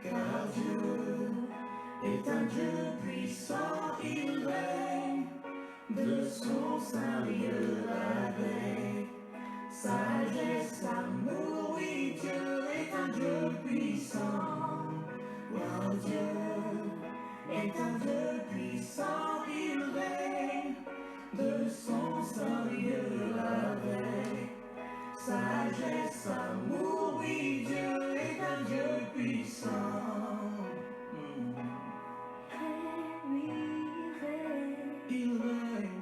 car Dieu est un Dieu puissant, il règne de son saint lieu avec sagesse, amour, oui, Dieu est un Dieu puissant. Wow, Dieu est un Dieu puissant, il règne de son saint lieu avec sagesse, amour, oui, Dieu est un Dieu puissant. Il règne.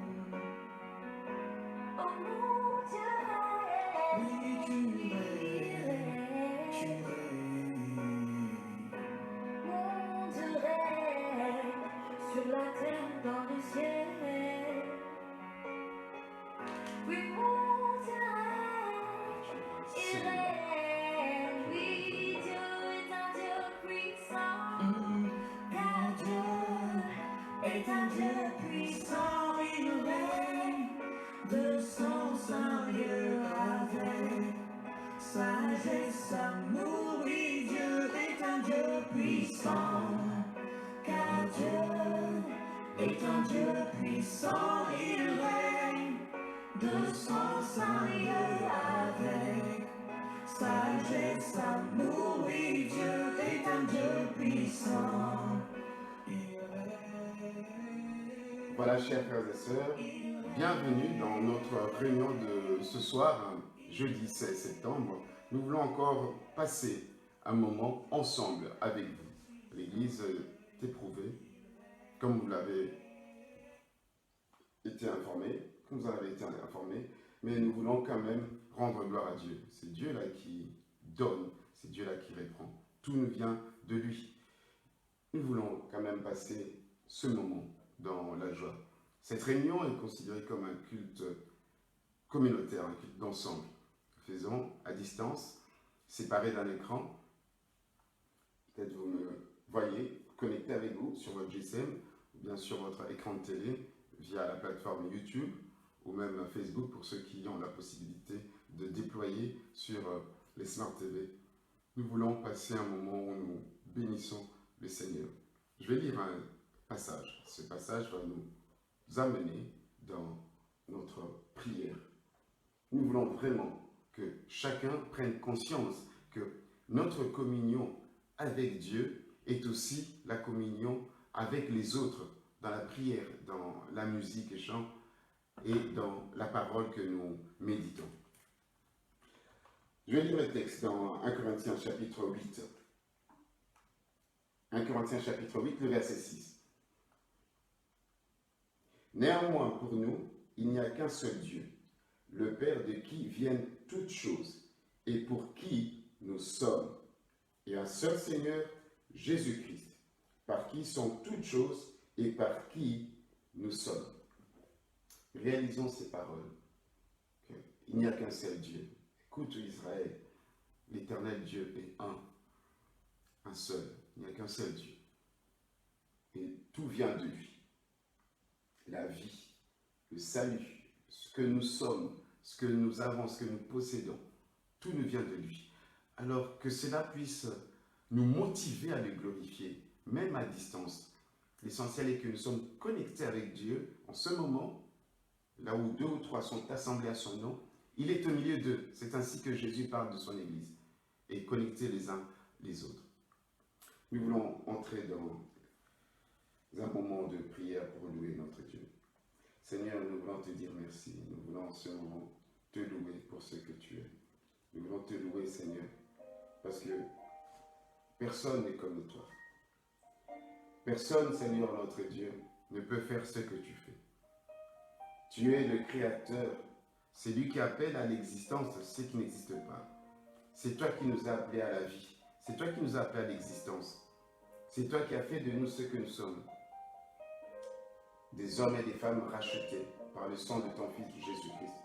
Oh mon Dieu règne. Oui, tu règnes. Tu règnes. Mon Dieu règne sur la terre, dans le ciel. Oui, mon Dieu règne. Il règne. Oui, Dieu est un Dieu puissant. Car Dieu est un Dieu puissant, il règne de son saint lieu avec sagesse, amour, oui, Dieu est un Dieu puissant. Car Dieu est un Dieu puissant, il règne de son saint lieu avec sagesse, amour, oui, Dieu est un Dieu puissant. Voilà, chers frères et sœurs, bienvenue dans notre réunion de ce soir, jeudi 16 septembre. Nous voulons encore passer un moment ensemble avec vous. L'Église est éprouvée, comme vous l'avez été informé, comme vous en avez été informé, mais nous voulons quand même rendre gloire à Dieu. C'est Dieu là qui donne, c'est Dieu là qui répond. Tout nous vient de lui. Nous voulons quand même passer ce moment dans la joie. Cette réunion est considérée comme un culte communautaire, un culte d'ensemble. Faisons à distance, séparés d'un écran. Peut-être vous me voyez connecté avec vous sur votre GSM, ou bien sur votre écran de télé, via la plateforme YouTube, ou même Facebook pour ceux qui ont la possibilité de déployer sur les Smart TV. Nous voulons passer un moment où nous bénissons le Seigneur. Je vais lire un passage. Ce passage va nous amener dans notre prière. Nous voulons vraiment que chacun prenne conscience que notre communion avec Dieu est aussi la communion avec les autres, dans la prière, dans la musique et chant, et dans la parole que nous méditons. Je vais lire le texte dans 1 Corinthiens chapitre 8. 1 Corinthiens chapitre 8, le verset 6. Néanmoins, pour nous, il n'y a qu'un seul Dieu, le Père de qui viennent toutes choses, et pour qui nous sommes, et un seul Seigneur, Jésus-Christ, par qui sont toutes choses, et par qui nous sommes. Réalisons ces paroles, qu'il n'y a qu'un seul Dieu. Écoute Israël, l'Éternel Dieu est un seul, il n'y a qu'un seul Dieu. Et tout vient de lui. La vie, le salut, ce que nous sommes, ce que nous avons, ce que nous possédons, tout nous vient de lui. Alors que cela puisse nous motiver à le glorifier, même à distance. L'essentiel est que nous sommes connectés avec Dieu en ce moment, là où 2 ou 3 sont assemblés à son nom, il est au milieu d'eux. C'est ainsi que Jésus parle de son Église, et connecter les uns les autres. Nous voulons entrer dans un moment de prière pour louer notre Dieu. Seigneur, nous voulons te dire merci. Nous voulons en ce moment te louer pour ce que tu es. Nous voulons te louer, Seigneur, parce que personne n'est comme toi. Personne, Seigneur notre Dieu, ne peut faire ce que tu fais. Tu es le Créateur. C'est lui qui appelle à l'existence ce qui n'existe pas. C'est toi qui nous as appelés à la vie. C'est toi qui nous as appelés à l'existence. C'est toi qui as fait de nous ce que nous sommes. Des hommes et des femmes rachetés par le sang de ton Fils Jésus-Christ.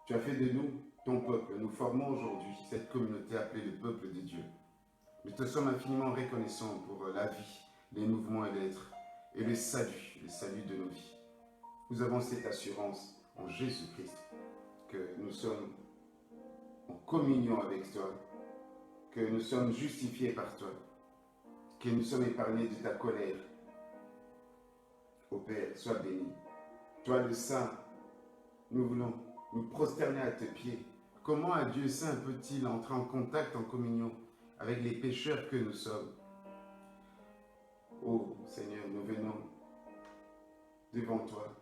Tu as fait de nous ton peuple. Nous formons aujourd'hui cette communauté appelée le peuple de Dieu. Nous te sommes infiniment reconnaissants pour la vie, les mouvements et l'être, et le salut de nos vies. Nous avons cette assurance en Jésus-Christ que nous sommes en communion avec toi, que nous sommes justifiés par toi, que nous sommes épargnés de ta colère. Ô Père, sois béni. Toi le Saint, nous voulons nous prosterner à tes pieds. Comment un Dieu saint peut-il entrer en contact, en communion avec les pécheurs que nous sommes? Ô Seigneur, nous venons devant toi,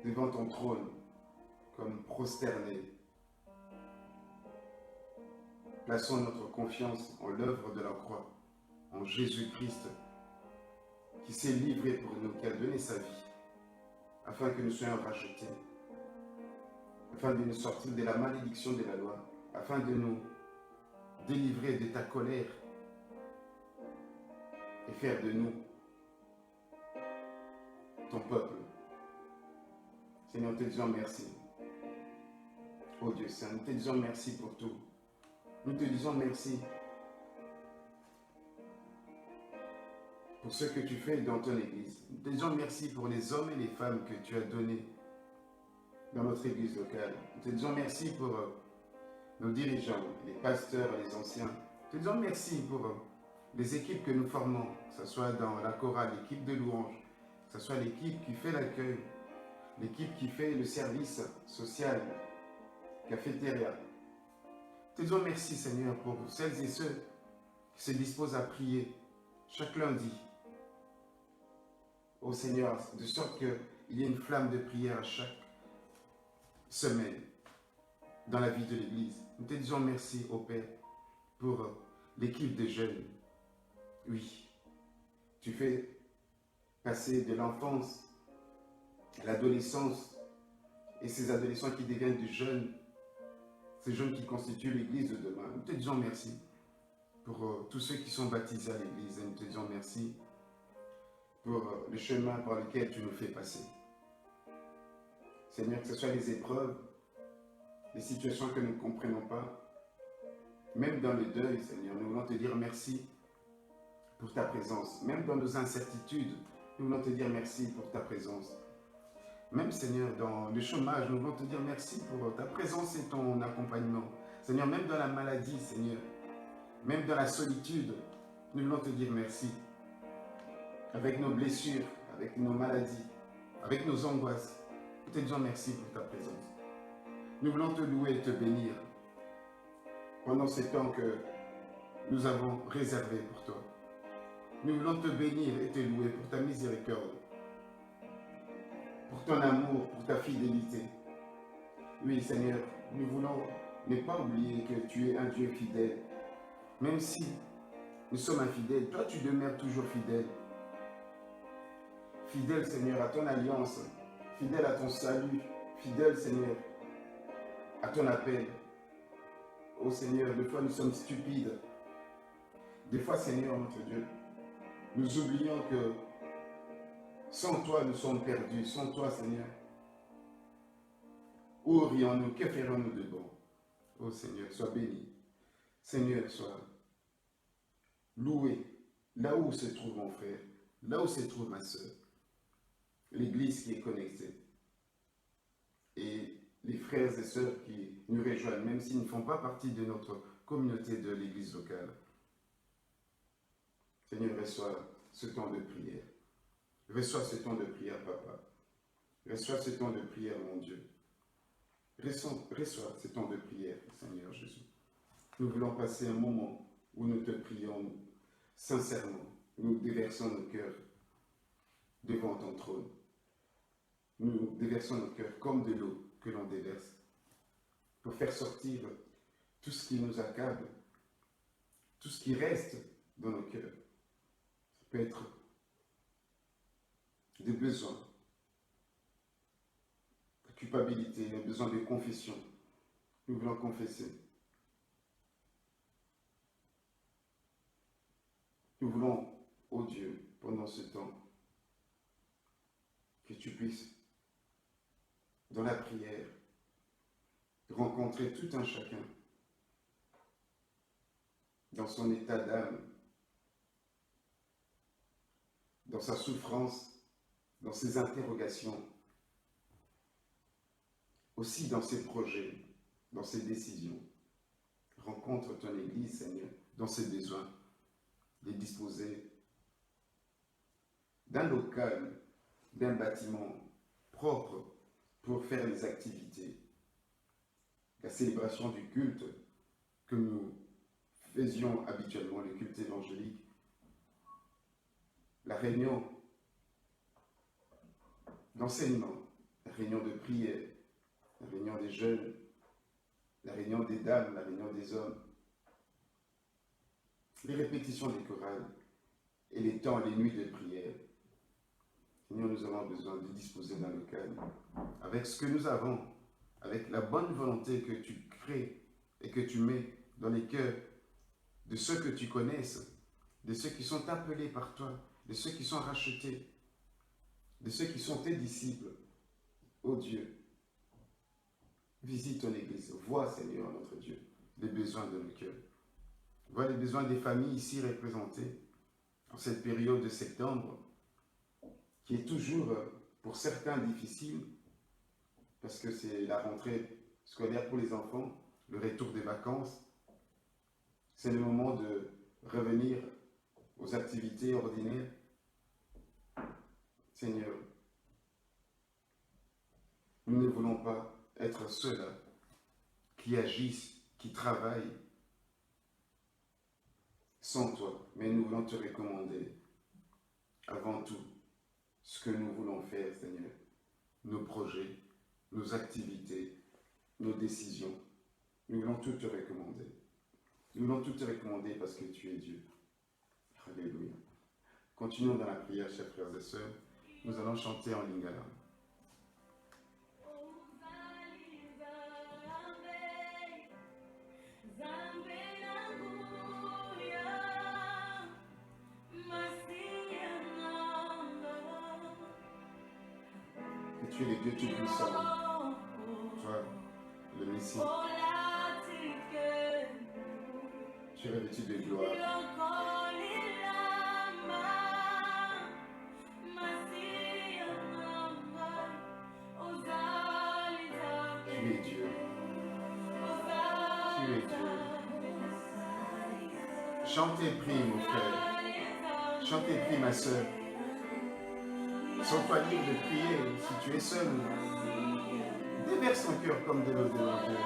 devant ton trône, comme prosternés. Plaçons notre confiance en l'œuvre de la croix, en Jésus-Christ, qui s'est livré pour nous, qui a donné sa vie, afin que nous soyons rachetés, afin de nous sortir de la malédiction de la loi, afin de nous délivrer de ta colère et faire de nous ton peuple. Seigneur, nous te disons merci. Oh Dieu Saint, nous te disons merci pour tout. Nous te disons merci pour ce que tu fais dans ton Église. Nous te disons merci pour les hommes et les femmes que tu as donnés dans notre Église locale. Nous te disons merci pour nos dirigeants, les pasteurs, les anciens. Nous te disons merci pour les équipes que nous formons, que ce soit dans la chorale, l'équipe de louange, que ce soit l'équipe qui fait l'accueil, l'équipe qui fait le service social, cafétéria. Te disons merci Seigneur pour celles et ceux qui se disposent à prier chaque lundi. Ô Seigneur, de sorte qu'il y ait une flamme de prière à chaque semaine dans la vie de l'Église. Nous te disons merci, ô Père, pour l'équipe des jeunes. Oui, tu fais passer de l'enfance à l'adolescence et ces adolescents qui deviennent des jeunes, ces jeunes qui constituent l'Église de demain. Nous te disons merci pour tous ceux qui sont baptisés à l'Église et nous te disons merci pour le chemin par lequel tu nous fais passer. Seigneur, que ce soit les épreuves, les situations que nous ne comprenons pas, même dans le deuil, Seigneur, nous voulons te dire merci pour ta présence. Même dans nos incertitudes, nous voulons te dire merci pour ta présence. Même, Seigneur, dans le chômage, nous voulons te dire merci pour ta présence et ton accompagnement. Seigneur, même dans la maladie, Seigneur, même dans la solitude, nous voulons te dire merci. Avec nos blessures, avec nos maladies, avec nos angoisses, nous te disons merci pour ta présence. Nous voulons te louer et te bénir pendant ces temps que nous avons réservés pour toi. Nous voulons te bénir et te louer pour ta miséricorde, pour ton amour, pour ta fidélité. Oui, Seigneur, nous voulons ne pas oublier que tu es un Dieu fidèle. Même si nous sommes infidèles, toi tu demeures toujours fidèle. Fidèle, Seigneur, à ton alliance, fidèle à ton salut, fidèle, Seigneur, à ton appel. Oh Seigneur, des fois nous sommes stupides. Des fois, Seigneur, notre Dieu, nous oublions que sans toi, nous sommes perdus. Sans toi, Seigneur, où aurions-nous? Que ferions-nous de bon? Oh Seigneur, sois béni. Seigneur, sois loué là où se trouve mon frère, là où se trouve ma soeur, l'Église qui est connectée et les frères et sœurs qui nous rejoignent, même s'ils ne font pas partie de notre communauté de l'Église locale. Seigneur, reçois ce temps de prière. Reçois ce temps de prière, Papa. Reçois ce temps de prière, mon Dieu. Reçois ce temps de prière, Seigneur Jésus. Nous voulons passer un moment où nous te prions sincèrement. Nous déversons nos cœurs devant ton trône. Nous déversons nos cœurs comme de l'eau que l'on déverse pour faire sortir tout ce qui nous accable, tout ce qui reste dans nos cœurs. Ça peut être des besoins, de culpabilité, des besoins de confession. Nous voulons confesser. Nous voulons, ô Dieu, pendant ce temps, que tu puisses, dans la prière, rencontrer tout un chacun dans son état d'âme, dans sa souffrance, dans ses interrogations, aussi dans ses projets, dans ses décisions. rencontre ton Église, Seigneur, dans ses besoins, les disposer d'un local, d'un bâtiment propre pour faire les activités, la célébration du culte que nous faisions habituellement, le culte évangélique, la réunion d'enseignement, la réunion de prière, la réunion des jeunes, la réunion des dames, la réunion des hommes, les répétitions des chorales et les temps, les nuits de prière. Seigneur, nous avons besoin de disposer d'un local avec ce que nous avons, avec la bonne volonté que tu crées et que tu mets dans les cœurs de ceux que tu connaisses, de ceux qui sont appelés par toi, de ceux qui sont rachetés, de ceux qui sont tes disciples. Ô Dieu, visite ton Église. Vois, Seigneur, notre Dieu, les besoins de nos cœurs. Vois les besoins des familles ici représentées en cette période de septembre, qui est toujours, pour certains, difficile, parce que c'est la rentrée scolaire pour les enfants, le retour des vacances. C'est le moment de revenir aux activités ordinaires. Seigneur, nous ne voulons pas être ceux-là qui agissent, qui travaillent sans toi, mais nous voulons te recommander avant tout ce que nous voulons faire, Seigneur, nos projets, nos activités, nos décisions. Nous voulons tout te recommander. Nous voulons tout te recommander parce que tu es Dieu. Alléluia. Continuons dans la prière, chers frères et sœurs. Nous allons chanter en lingala. Que tu es le Dieu Tout-Puissant, toi, le Messie. Tu es revêtu de gloire. Tu es Dieu. Tu es Dieu. Chante et prie, mon frère. Chante et prie, ma soeur. Sens-toi libre de prier. Si tu es seul, déverse ton cœur comme de l'eau devant Dieu.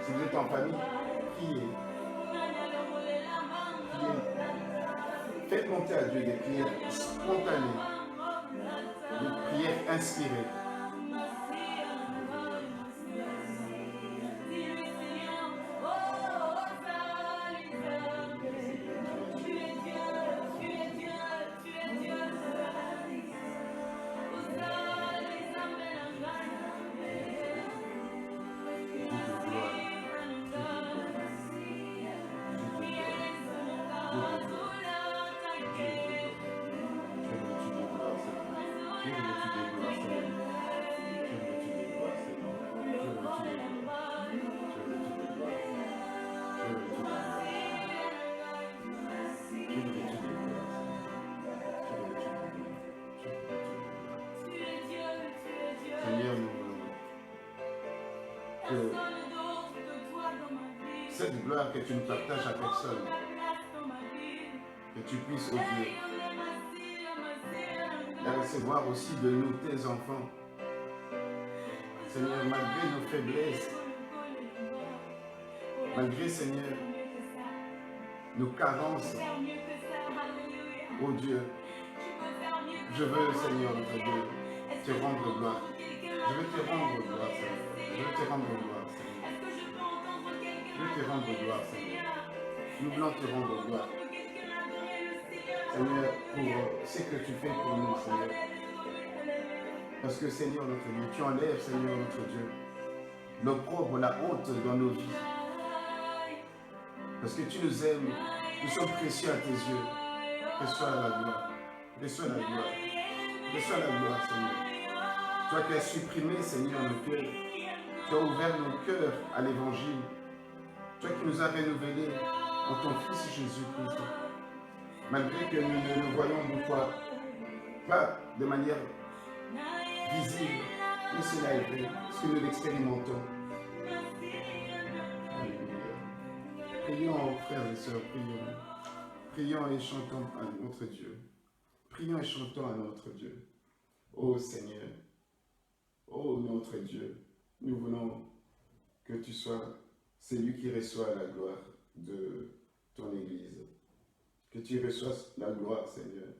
Si vous êtes en famille, priez. Priez. Faites monter à Dieu des prières spontanées, des prières inspirées. Seigneur, nous voulons que cette gloire que tu ne partages à personne, que tu puisses, ô Dieu, la recevoir aussi de nous, tes enfants. Seigneur, malgré nos faiblesses, malgré, Seigneur, nos carences, ô Dieu, je veux, Seigneur, notre Dieu, te rendre gloire. Je veux te rendre gloire, Seigneur. Je veux te rendre gloire, Seigneur. Je veux te rendre gloire, Seigneur. Nous voulons te rendre gloire. Seigneur, pour ce que tu fais pour nous, Seigneur. Parce que, Seigneur, notre Dieu, tu enlèves, Seigneur, notre Dieu, l'opprobre, la honte dans nos vies. Parce que tu nous aimes, nous sommes précieux à tes yeux. Que soit la gloire. Que soit la gloire. Que soit la gloire, Seigneur. Toi qui as supprimé, Seigneur, nos cœurs. Tu as ouvert nos cœurs à l'évangile. Toi qui nous as renouvelés en ton Fils Jésus-Christ. Malgré que nous ne le voyons des fois pas de manière visible, mais cela est vrai, parce que nous l'expérimentons. Alléluia. Prions, frères et sœurs, prions. Prions et chantons à notre Dieu. Prions et chantons à notre Dieu. Ô Seigneur, ô notre Dieu, nous voulons que tu sois celui qui reçoit la gloire de ton Église. Que tu reçoives la gloire, Seigneur.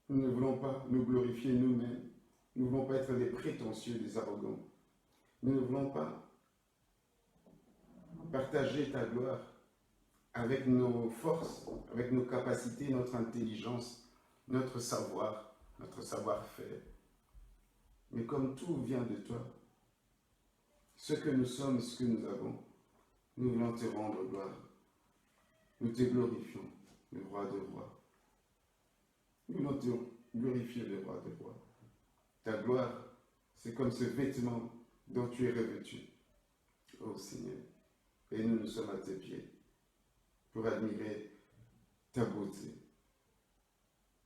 Nous ne voulons pas nous glorifier nous-mêmes. Nous ne voulons pas être des prétentieux, des arrogants. Nous ne voulons pas partager ta gloire avec nos forces, avec nos capacités, notre intelligence, notre savoir-faire. Mais comme tout vient de toi, ce que nous sommes, ce que nous avons, nous voulons te rendre gloire. Nous te glorifions, le roi des rois. Nous voulons te glorifier, le roi des rois. Ta gloire, c'est comme ce vêtement dont tu es revêtu, ô Seigneur. Et nous sommes à tes pieds pour admirer ta beauté,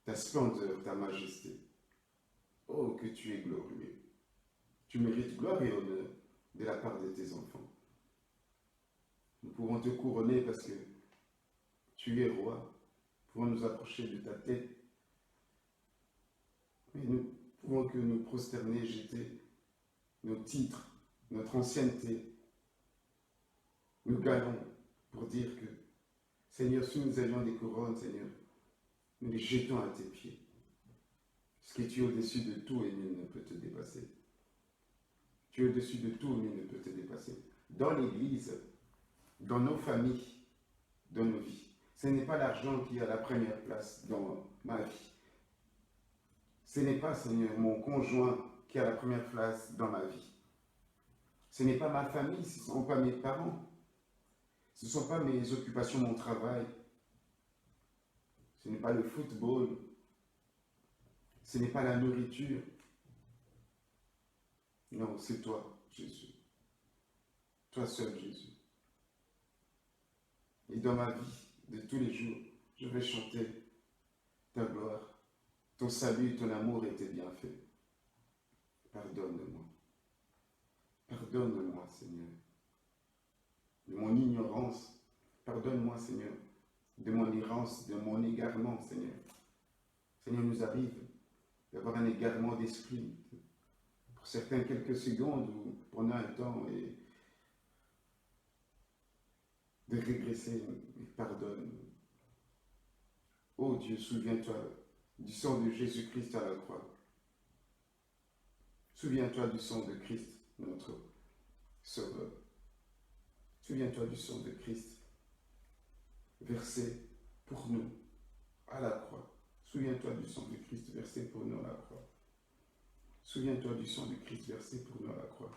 ta splendeur, ta majesté. Oh, que tu es glorieux. Tu mérites gloire et honneur de la part de tes enfants. Nous pouvons te couronner parce que tu es roi. Nous pouvons nous approcher de ta tête. Mais nous pouvons que nous prosterner, jeter nos titres, notre ancienneté, nos galons, pour dire que, Seigneur, si nous avions des couronnes, Seigneur, nous les jetons à tes pieds. Parce que tu es au-dessus de tout et nul ne peut te dépasser. Tu es au-dessus de tout, nul ne peut te dépasser. Dans l'Église, dans nos familles, dans nos vies, ce n'est pas l'argent qui a la première place dans ma vie. Ce n'est pas, Seigneur, mon conjoint qui a la première place dans ma vie. Ce n'est pas ma famille, ce ne sont pas mes parents. Ce ne sont pas mes occupations, mon travail. Ce n'est pas le football. Ce n'est pas la nourriture. Non, c'est toi, Jésus. Toi seul, Jésus. Et dans ma vie de tous les jours, je vais chanter ta gloire, ton salut, ton amour et tes bienfaits. Pardonne-moi. Pardonne-moi, Seigneur, de mon ignorance. Pardonne-moi, Seigneur, de mon errance, de mon égarement, Seigneur. Seigneur, nous arrive d'avoir un égarement d'esprit. Pour certains, quelques secondes ou pendant un temps, et de régresser. Pardonne. Oh Dieu, souviens-toi du sang de Jésus-Christ à la croix. Souviens-toi du sang de Christ, notre Sauveur. Souviens-toi du sang de Christ versé pour nous à la croix. Souviens-toi du sang de Christ versé pour nous à la croix. Souviens-toi du sang de Christ versé pour nous à la croix.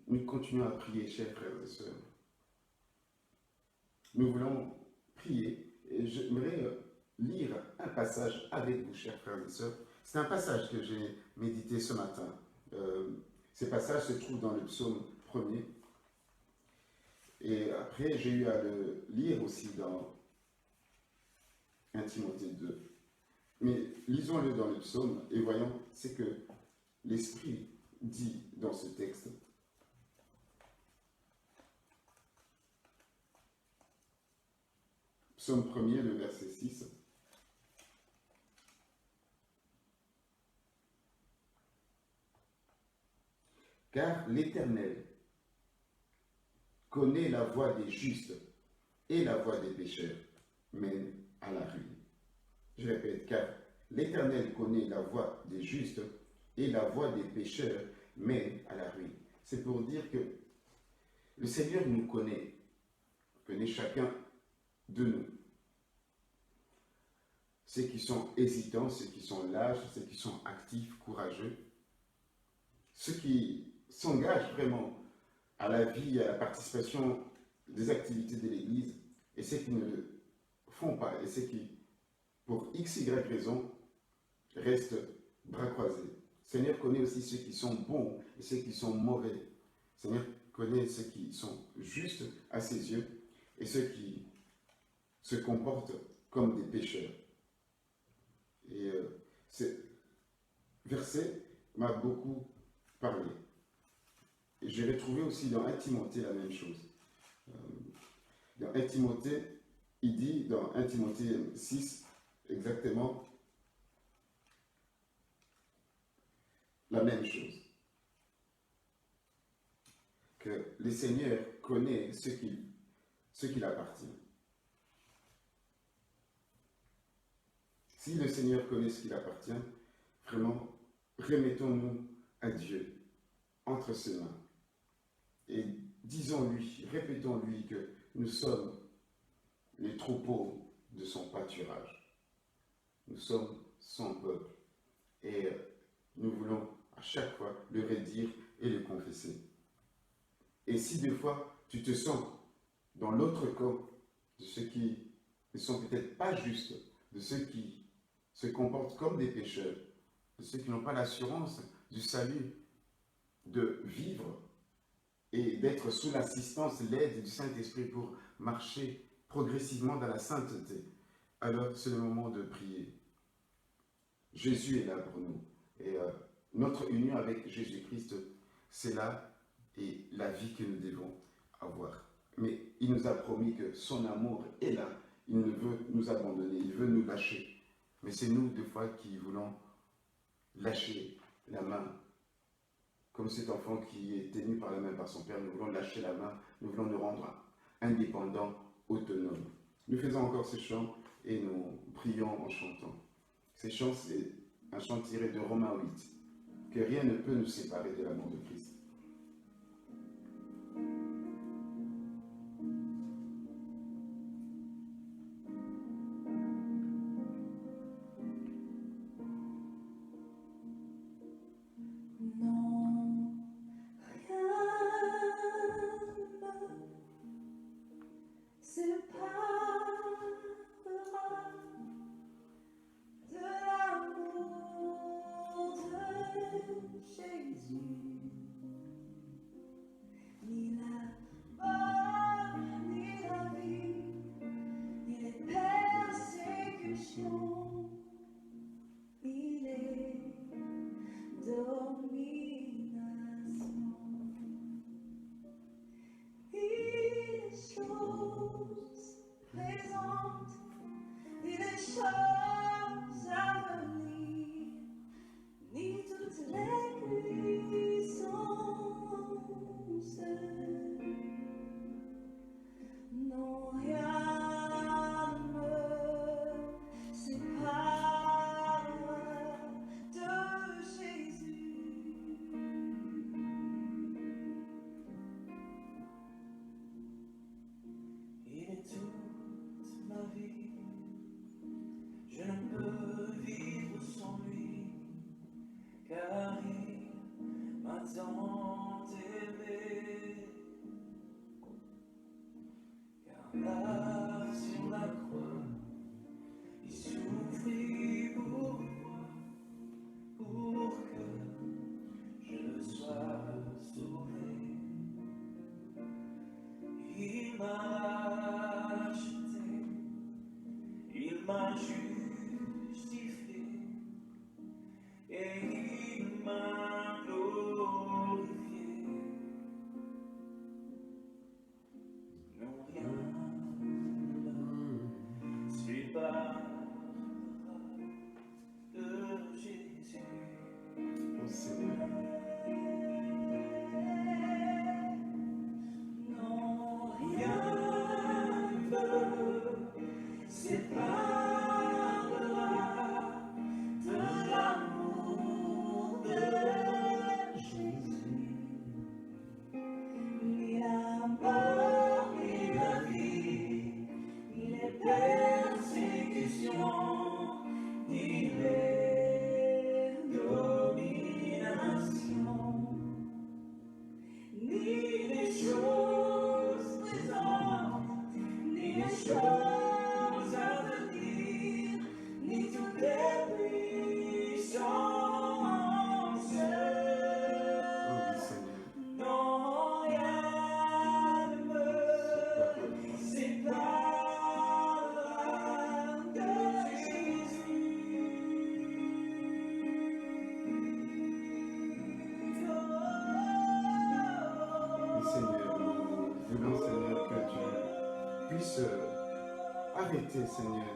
Nous continuons à prier, chers frères et sœurs. Nous voulons prier et j'aimerais lire un passage avec vous, chers frères et sœurs. C'est un passage que j'ai médité ce matin. Ce passage se trouve dans le psaume 1er. Et après, j'ai eu à le lire aussi dans 1 Timothée 2. Mais lisons-le dans le psaume et voyons ce que l'Esprit dit dans ce texte. Psaume 1er, le verset 6. Car l'Éternel connaît la voie des justes et la voie des pécheurs mène à la ruine. Je répète, car l'Éternel connaît la voie des justes et la voie des pécheurs mène à la ruine. C'est pour dire que le Seigneur nous connaît chacun de nous. Ceux qui sont hésitants, ceux qui sont lâches, ceux qui sont actifs, courageux, ceux qui s'engagent vraiment à la vie, à la participation des activités de l'Église, et ceux qui ne le font pas, et ceux qui, pour x, y raison, restent bras croisés. Le Seigneur connaît aussi ceux qui sont bons et ceux qui sont mauvais. Le Seigneur connaît ceux qui sont justes à ses yeux et ceux qui se comportent comme des pécheurs. Et ce verset m'a beaucoup parlé. j'ai retrouvé aussi dans 1 Timothée la même chose. Dans 1 Timothée, il dit dans 1 Timothée 6 exactement la même chose. Que le Seigneur connaît ce qu'il appartient. Si le Seigneur connaît ce qu'il appartient, vraiment, remettons-nous à Dieu entre ses mains. Et disons-lui, répétons-lui que nous sommes les troupeaux de son pâturage. Nous sommes son peuple. Et nous voulons à chaque fois le redire et le confesser. Et si des fois tu te sens dans l'autre camp de ceux qui ne sont peut-être pas justes, de ceux qui se comportent comme des pécheurs, de ceux qui n'ont pas l'assurance du salut, de vivre et d'être sous l'assistance, l'aide du Saint-Esprit pour marcher progressivement dans la sainteté, alors c'est le moment de prier. Jésus est là pour nous. Et notre union avec Jésus-Christ, c'est là et la vie que nous devons avoir. Mais il nous a promis que son amour est là. Il ne veut nous abandonner, il veut nous lâcher. Mais c'est nous, des fois, qui voulons lâcher la main. Comme cet enfant qui est tenu par la main par son père, nous voulons lâcher la main, nous voulons nous rendre indépendants, autonomes. Nous faisons encore ce chant et nous prions en chantant. Ce chant, c'est un chant tiré de Romains 8, que rien ne peut nous séparer de l'amour de Christ. puisses arrêter, Seigneur,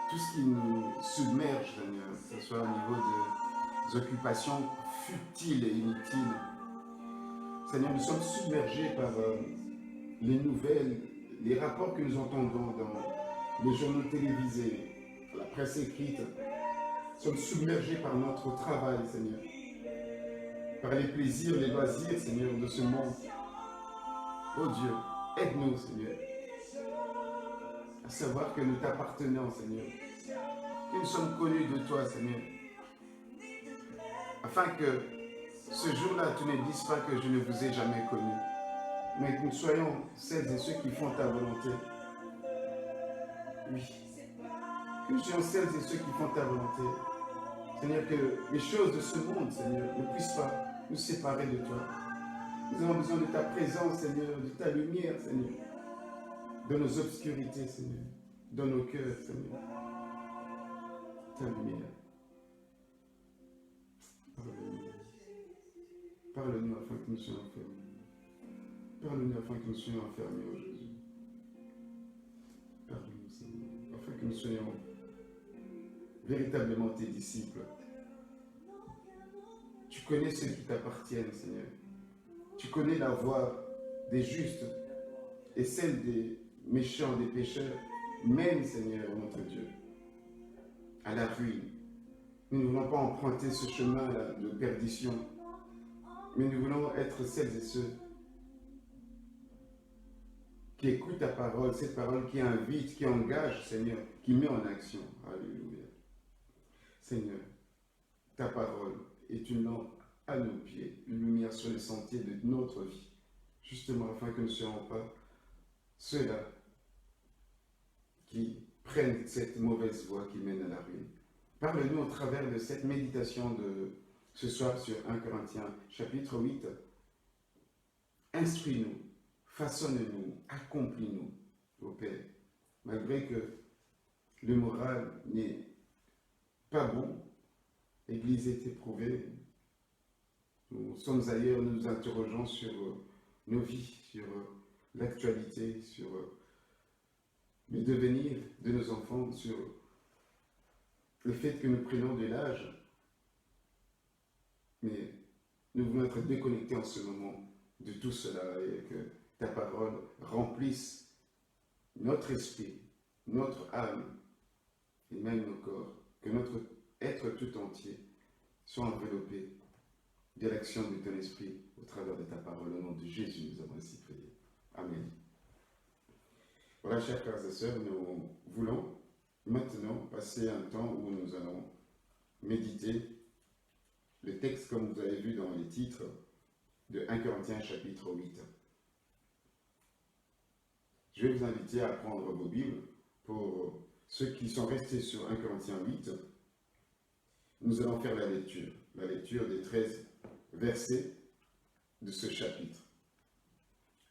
tout ce qui nous submerge, Seigneur, que ce soit au niveau des occupations futiles et inutiles. Seigneur, nous sommes submergés par les nouvelles, les rapports que nous entendons dans les journaux télévisés, la presse écrite. Nous sommes submergés par notre travail, Seigneur, par les plaisirs, les loisirs, Seigneur, de ce monde. Oh Dieu, aide-nous, Seigneur, à savoir que nous t'appartenons, Seigneur, que nous sommes connus de toi, Seigneur, afin que ce jour-là, tu ne dises pas que je ne vous ai jamais connu, mais que nous soyons celles et ceux qui font ta volonté. Oui, que nous soyons celles et ceux qui font ta volonté. Seigneur, que les choses de ce monde, Seigneur, ne puissent pas nous séparer de toi. Nous avons besoin de ta présence, Seigneur, de ta lumière, Seigneur, dans nos obscurités, Seigneur, dans nos cœurs, Seigneur. Ta lumière. Parle-nous. Parle-nous afin que nous soyons enfermés. Parle-nous afin que nous soyons enfermés, oh Jésus. Parle-nous, Seigneur, afin que nous soyons véritablement tes disciples. Tu connais ceux qui t'appartiennent, Seigneur. Tu connais la voie des justes et celle des méchants, des pécheurs. Mène, Seigneur, notre Dieu, à la ruine. Nous ne voulons pas emprunter ce chemin-là de perdition, mais nous voulons être celles et ceux qui écoutent ta parole, cette parole qui invite, qui engage, Seigneur, qui met en action. Alléluia. Seigneur, ta parole est une lampe à nos pieds, une lumière sur le sentier de notre vie, justement afin que nous ne soyons pas ceux-là qui prennent cette mauvaise voie qui mène à la ruine. Parle-nous au travers de cette méditation de ce soir sur 1 Corinthiens chapitre 8. Instruis-nous, façonne-nous, accomplis-nous, ô Père, malgré que le moral n'est pas bon, l'Église est éprouvée. Nous sommes ailleurs, nous nous interrogeons sur nos vies, sur l'actualité, sur le devenir de nos enfants, sur le fait que nous prenons de l'âge. Mais nous voulons être déconnectés en ce moment de tout cela et que ta parole remplisse notre esprit, notre âme et même nos corps, que notre être tout entier soit enveloppé de l'action de ton esprit au travers de ta parole. Au nom de Jésus, nous avons ainsi prié. Amen. Voilà, chers frères et sœurs, nous voulons maintenant passer un temps où nous allons méditer le texte, comme vous avez vu dans les titres, de 1 Corinthiens chapitre 8. Je vais vous inviter à prendre vos Bibles. Pour ceux qui sont restés sur 1 Corinthiens 8, nous allons faire la lecture des 13 versets de ce chapitre.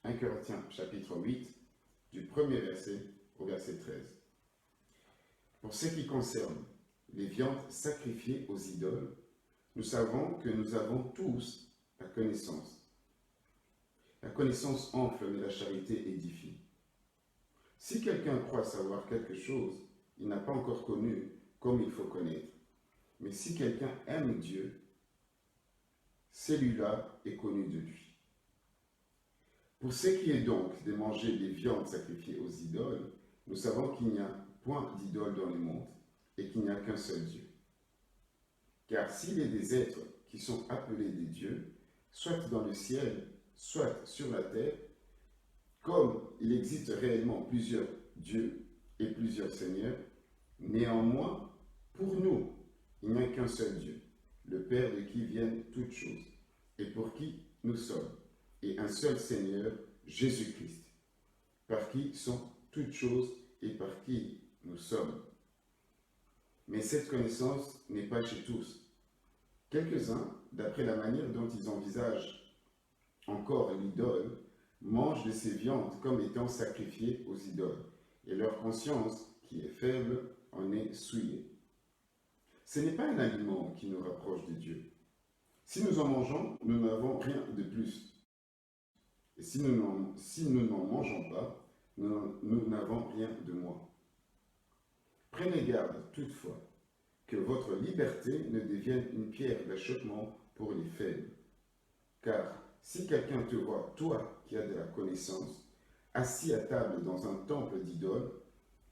1 Corinthiens chapitre 8, du premier verset au verset 13. Pour ce qui concerne les viandes sacrifiées aux idoles, nous savons que nous avons tous la connaissance. La connaissance enfle, mais la charité édifie. Si quelqu'un croit savoir quelque chose, il n'a pas encore connu comme il faut connaître. Mais si quelqu'un aime Dieu, celui-là est connu de lui. Pour ce qui est donc de manger des viandes sacrifiées aux idoles, nous savons qu'il n'y a point d'idole dans le monde et qu'il n'y a qu'un seul Dieu. Car s'il est des êtres qui sont appelés des dieux, soit dans le ciel, soit sur la terre, comme il existe réellement plusieurs dieux et plusieurs seigneurs, néanmoins, pour nous, il n'y a qu'un seul Dieu, le Père de qui viennent toutes choses, et pour qui nous sommes, et un seul Seigneur, Jésus-Christ, par qui sont toutes choses et par qui nous sommes. Mais cette connaissance n'est pas chez tous. Quelques-uns, d'après la manière dont ils envisagent encore l'idole, mangent de ces viandes comme étant sacrifiées aux idoles, et leur conscience, qui est faible, en est souillée. Ce n'est pas un aliment qui nous rapproche de Dieu. Si nous en mangeons, nous n'avons rien de plus. Et si nous n'en mangeons pas, nous n'avons rien de moi. Prenez garde toutefois que votre liberté ne devienne une pierre d'achoppement pour les faibles. Car si quelqu'un te voit, toi qui as de la connaissance, assis à table dans un temple d'idoles,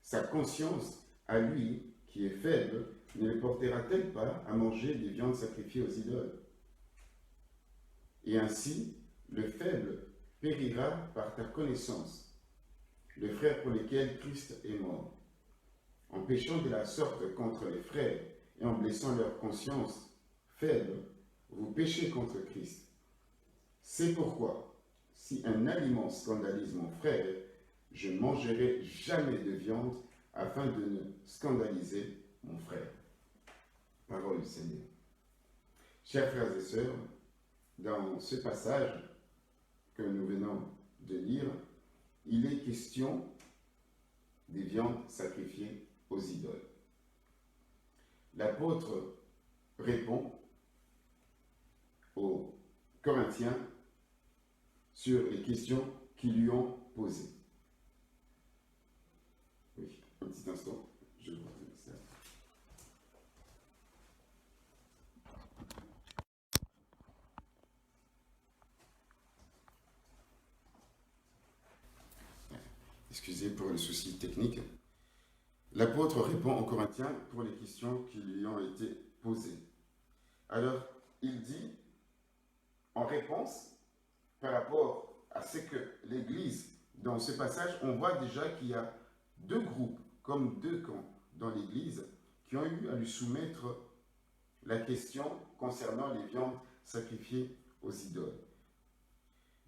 sa conscience, à lui qui est faible, ne le portera-t-elle pas à manger des viandes sacrifiées aux idoles? Et ainsi, le faible périra par ta connaissance, le frère pour lequel Christ est mort. En péchant de la sorte contre les frères et en blessant leur conscience faible, vous péchez contre Christ. C'est pourquoi, si un aliment scandalise mon frère, je ne mangerai jamais de viande afin de ne scandaliser mon frère. Parole du Seigneur. Chers frères et sœurs, dans ce passage que nous venons de lire, il est question des viandes sacrifiées aux idoles. L'apôtre répond aux Corinthiens sur les questions qu'ils lui ont posées. Oui, un petit instant, je vous remercie. Excusez pour le souci technique. L'apôtre répond aux Corinthiens pour les questions qui lui ont été posées. Alors, il dit, en réponse, par rapport à ce que l'Église, dans ce passage, on voit déjà qu'il y a deux groupes, comme deux camps dans l'Église, qui ont eu à lui soumettre la question concernant les viandes sacrifiées aux idoles.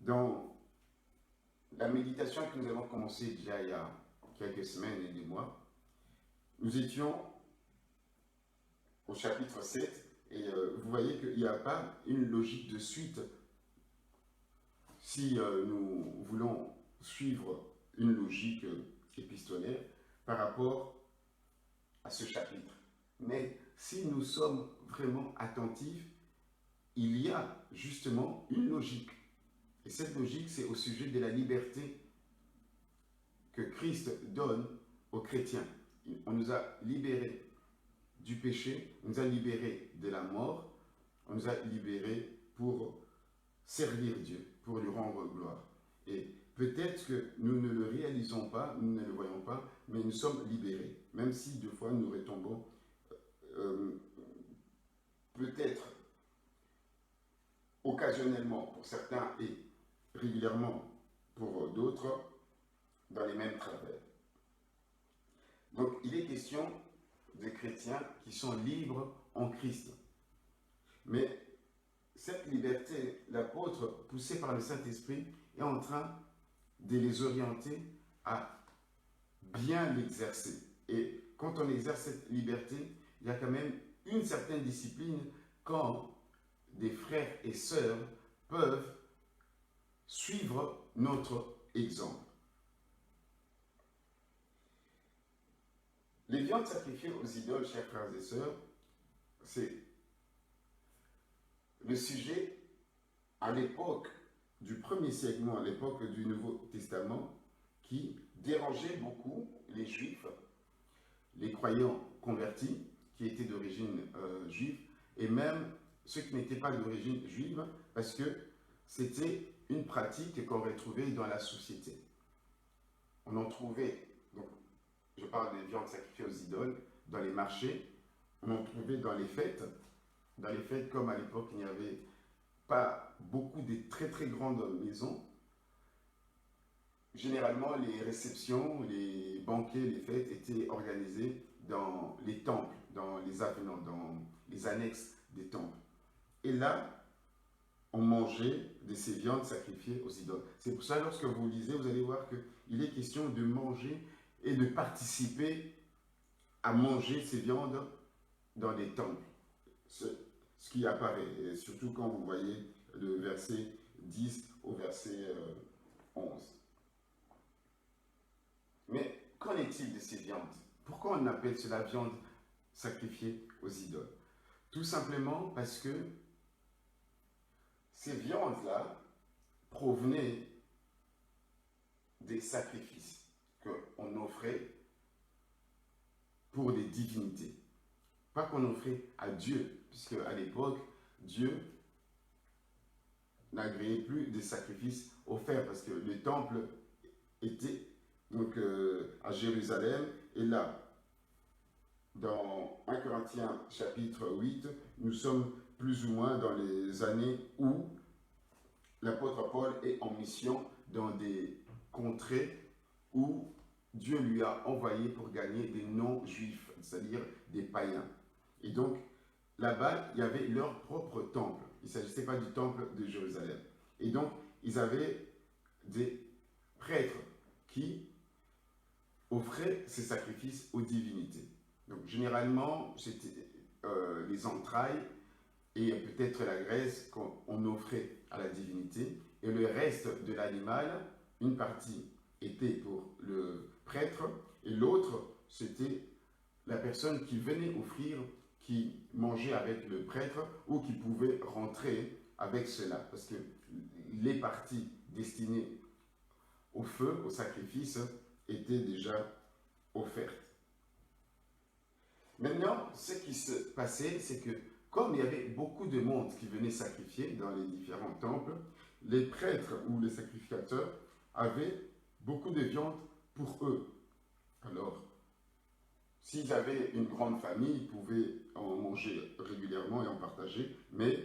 Dans la méditation que nous avons commencée déjà il y a quelques semaines et des mois, nous étions au chapitre 7 et vous voyez qu'il n'y a pas une logique de suite. Si nous voulons suivre une logique épistolaire par rapport à ce chapitre. Mais si nous sommes vraiment attentifs, il y a justement une logique. Et cette logique, c'est au sujet de la liberté que Christ donne aux chrétiens. On nous a libérés du péché, on nous a libérés de la mort, on nous a libérés pour servir Dieu, pour lui rendre gloire. Et peut-être que nous ne le réalisons pas, nous ne le voyons pas, mais nous sommes libérés. Même si deux fois nous retombons, peut-être occasionnellement pour certains et régulièrement pour d'autres, dans les mêmes travers. Donc il est question des chrétiens qui sont libres en Christ. Mais cette liberté, l'apôtre, poussé par le Saint-Esprit, est en train de les orienter à bien l'exercer. Et quand on exerce cette liberté, il y a quand même une certaine discipline quand des frères et sœurs peuvent suivre notre exemple. Les viandes sacrifiées aux idoles, chers frères et sœurs, c'est le sujet à l'époque du 1er siècle, à l'époque du Nouveau Testament, qui dérangeait beaucoup les Juifs, les croyants convertis, qui étaient d'origine juive, et même ceux qui n'étaient pas d'origine juive, parce que c'était une pratique qu'on retrouvait dans la société. On en trouvait, donc, je parle des viandes sacrifiées aux idoles, dans les marchés, on en trouvait dans les fêtes comme à l'époque il n'y avait pas beaucoup de très très grandes maisons. Généralement, les réceptions, les banquets, les fêtes étaient organisés dans les temples, dans les avenants, dans les annexes des temples. Et là, on mangeait de ces viandes sacrifiées aux idoles. C'est pour ça, lorsque vous lisez, vous allez voir qu'il est question de manger et de participer à manger ces viandes dans les temples. Ce qui apparaît, et surtout quand vous voyez le verset 10 au verset 11. Mais qu'en est-il de ces viandes? Pourquoi on appelle cela viande sacrifiée aux idoles? Tout simplement parce que ces viandes-là provenaient des des sacrifices qu'on offrait pour des divinités. Pas qu'on offrait à Dieu, puisque à l'époque, Dieu n'agréait plus des sacrifices offerts, parce que le temple était donc, à Jérusalem, et là, dans 1 Corinthiens chapitre 8, nous sommes plus ou moins dans les années où l'apôtre Paul est en mission dans des contrées où Dieu lui a envoyé pour gagner des non-juifs, c'est-à-dire des païens. Et donc, là-bas, il y avait leur propre temple. Il ne s'agissait pas du temple de Jérusalem. Et donc, ils avaient des prêtres qui offraient ces sacrifices aux divinités. Donc, généralement, c'était les entrailles et peut-être la graisse qu'on offrait à la divinité. Et le reste de l'animal, une partie était pour le prêtre et l'autre, c'était la personne qui venait offrir, qui mangeait avec le prêtre ou qui pouvait rentrer avec cela. Parce que les parties destinées au feu, au sacrifice, étaient déjà offertes. Maintenant, ce qui se passait, c'est que comme il y avait beaucoup de monde qui venait sacrifier dans les différents temples, les prêtres ou les sacrificateurs avaient beaucoup de viande pour eux. Alors, s'ils avaient une grande famille, ils pouvaient en manger régulièrement et en partager, mais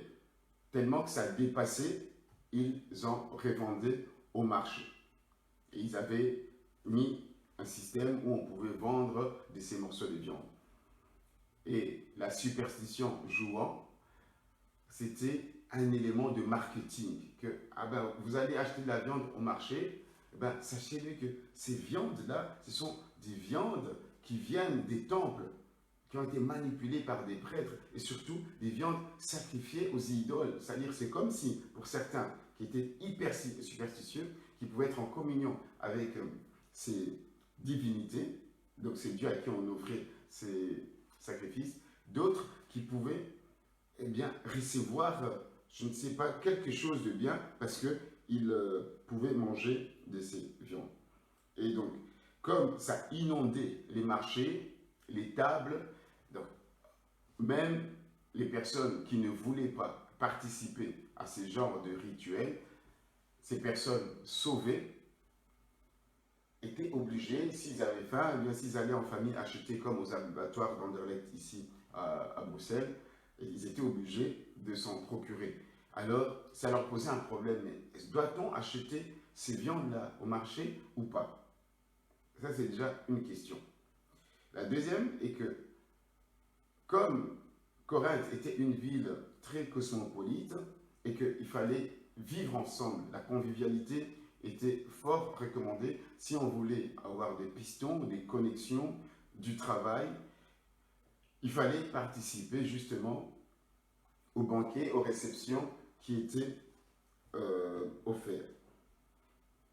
tellement que ça dépassait, ils en revendaient au marché. Et ils avaient mis un système où on pouvait vendre de ces morceaux de viande. Et la superstition jouant, c'était un élément de marketing. Que vous allez acheter de la viande au marché, sachez-le que ces viandes-là, ce sont des viandes qui viennent des temples, qui ont été manipulées par des prêtres, et surtout des viandes sacrifiées aux idoles. C'est-à-dire, c'est comme si, pour certains qui étaient hyper superstitieux, qui pouvaient être en communion avec ces divinités, donc ces dieux à qui on offrait ces sacrifices, d'autres qui pouvaient recevoir, je ne sais pas, quelque chose de bien parce qu'ils pouvaient manger de ces viandes. Et donc, comme ça inondait les marchés, les tables, donc même les personnes qui ne voulaient pas participer à ce genre de rituels, ces personnes sauvées étaient obligées, s'ils avaient faim, s'ils allaient en famille acheter comme aux abattoirs d'Anderlecht ici à Bruxelles, ils étaient obligés de s'en procurer. Alors, ça leur posait un problème. Mais doit-on acheter ces viandes-là au marché ou pas? Ça, c'est déjà une question. La deuxième est que, comme Corinthe était une ville très cosmopolite et qu'il fallait vivre ensemble, la convivialité était fort recommandée si on voulait avoir des pistons, des connexions, du travail. Il fallait participer justement aux banquets, aux réceptions qui étaient offerts.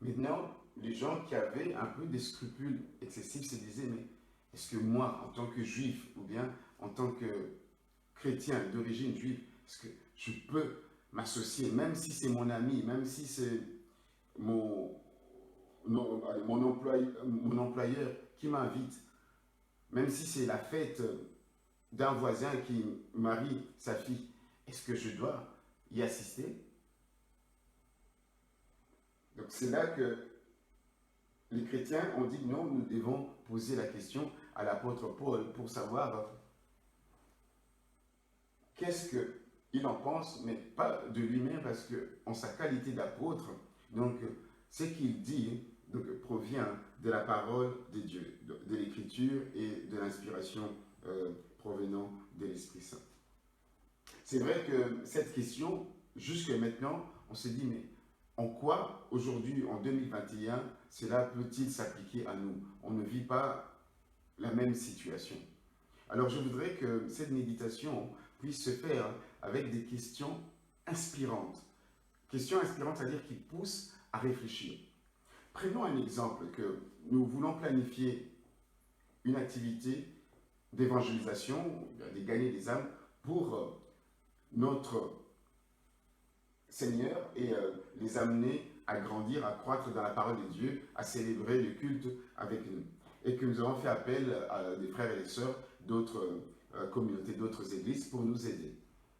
Maintenant, les gens qui avaient un peu des scrupules excessifs se disaient, mais est-ce que moi, en tant que juif, ou bien en tant que chrétien d'origine juive, est-ce que je peux m'associer, même si c'est mon ami, même si c'est mon employeur qui m'invite, même si c'est la fête d'un voisin qui marie sa fille, est-ce que je dois y assister? Donc c'est là que les chrétiens ont dit non, nous devons poser la question à l'apôtre Paul pour savoir qu'est-ce qu'il en pense, mais pas de lui-même, parce qu'en sa qualité d'apôtre, donc ce qu'il dit donc, provient de la parole de Dieu, de l'écriture et de l'inspiration provenant de l'Esprit Saint. C'est vrai que cette question, jusque maintenant, on s'est dit, mais en quoi, aujourd'hui, en 2021, cela peut-il s'appliquer à nous? On ne vit pas la même situation. Alors, je voudrais que cette méditation puisse se faire avec des questions inspirantes. Questions inspirantes, c'est-à-dire qui poussent à réfléchir. Prenons un exemple que nous voulons planifier une activité d'évangélisation, de gagner des âmes pour notre Seigneur et les amener à grandir, à croître dans la parole de Dieu, à célébrer le culte avec nous. Et que nous avons fait appel à des frères et des sœurs d'autres communautés, d'autres églises pour nous aider.